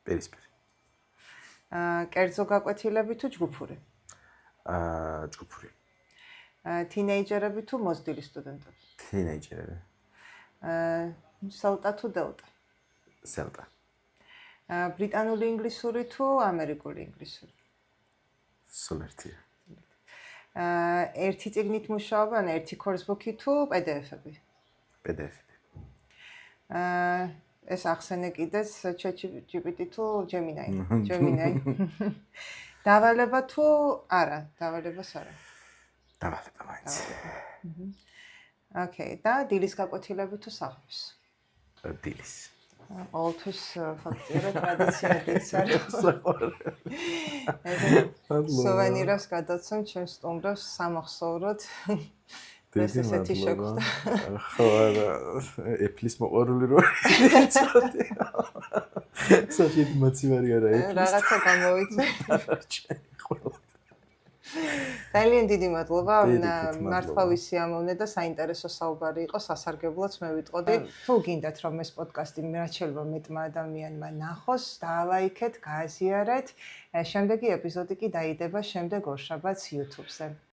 პირისპირ.
კერძო გაკვეთილები თუ ჯგუფური?
ჯგუფური.
თინეიჯერები თუ მოზრდილი სტუდენტები?
თინეიჯერები.
სელტა თუ დელტა?
სელტა.
ბრიტანული ინგლისური თუ ამერიკული ინგლისური?
სულ ერთია.
ერთი წიგნით მუშაობა, ან ერთი კორსბუქი თუ PDF-ები?
PDF-ები.
ეს ახსენე კიდეც ChatGPT თუ Gemini. დავალება თუ არა? დავალებას არა.
დავალება მაინც.
ოკეი, და დილის გაკვეთილები თუ საღამოს?
დილის.
ყოველთვის ფაქტიურად ტრადიცია დილს არის. სუვენირებს გადაცემ ჩემს სტუმრებს სამახსოვროდ. ეს ესეთი შეხვდა.
ხო, არა, Apple-ის მოყვარული რო იცოდი. საერთოდ მოცივარი არა Apple-ის.
რაღაცა გამოვიცე. ძალიან დიდი მადლობა. მართლა ვისიამოვნე და საინტერესო საუბარი იყო, სასარგებლოც მე ვიტყოდი. თუ გინდათ რომ ეს პოდკასტი რაც შეიძლება მეტმა ადამიანმა ნახოს, დაალაიქეთ, გააზიარეთ. შემდეგი ეპიზოდი კი დაიდება შემდეგ ორშაბათს YouTube-ზე.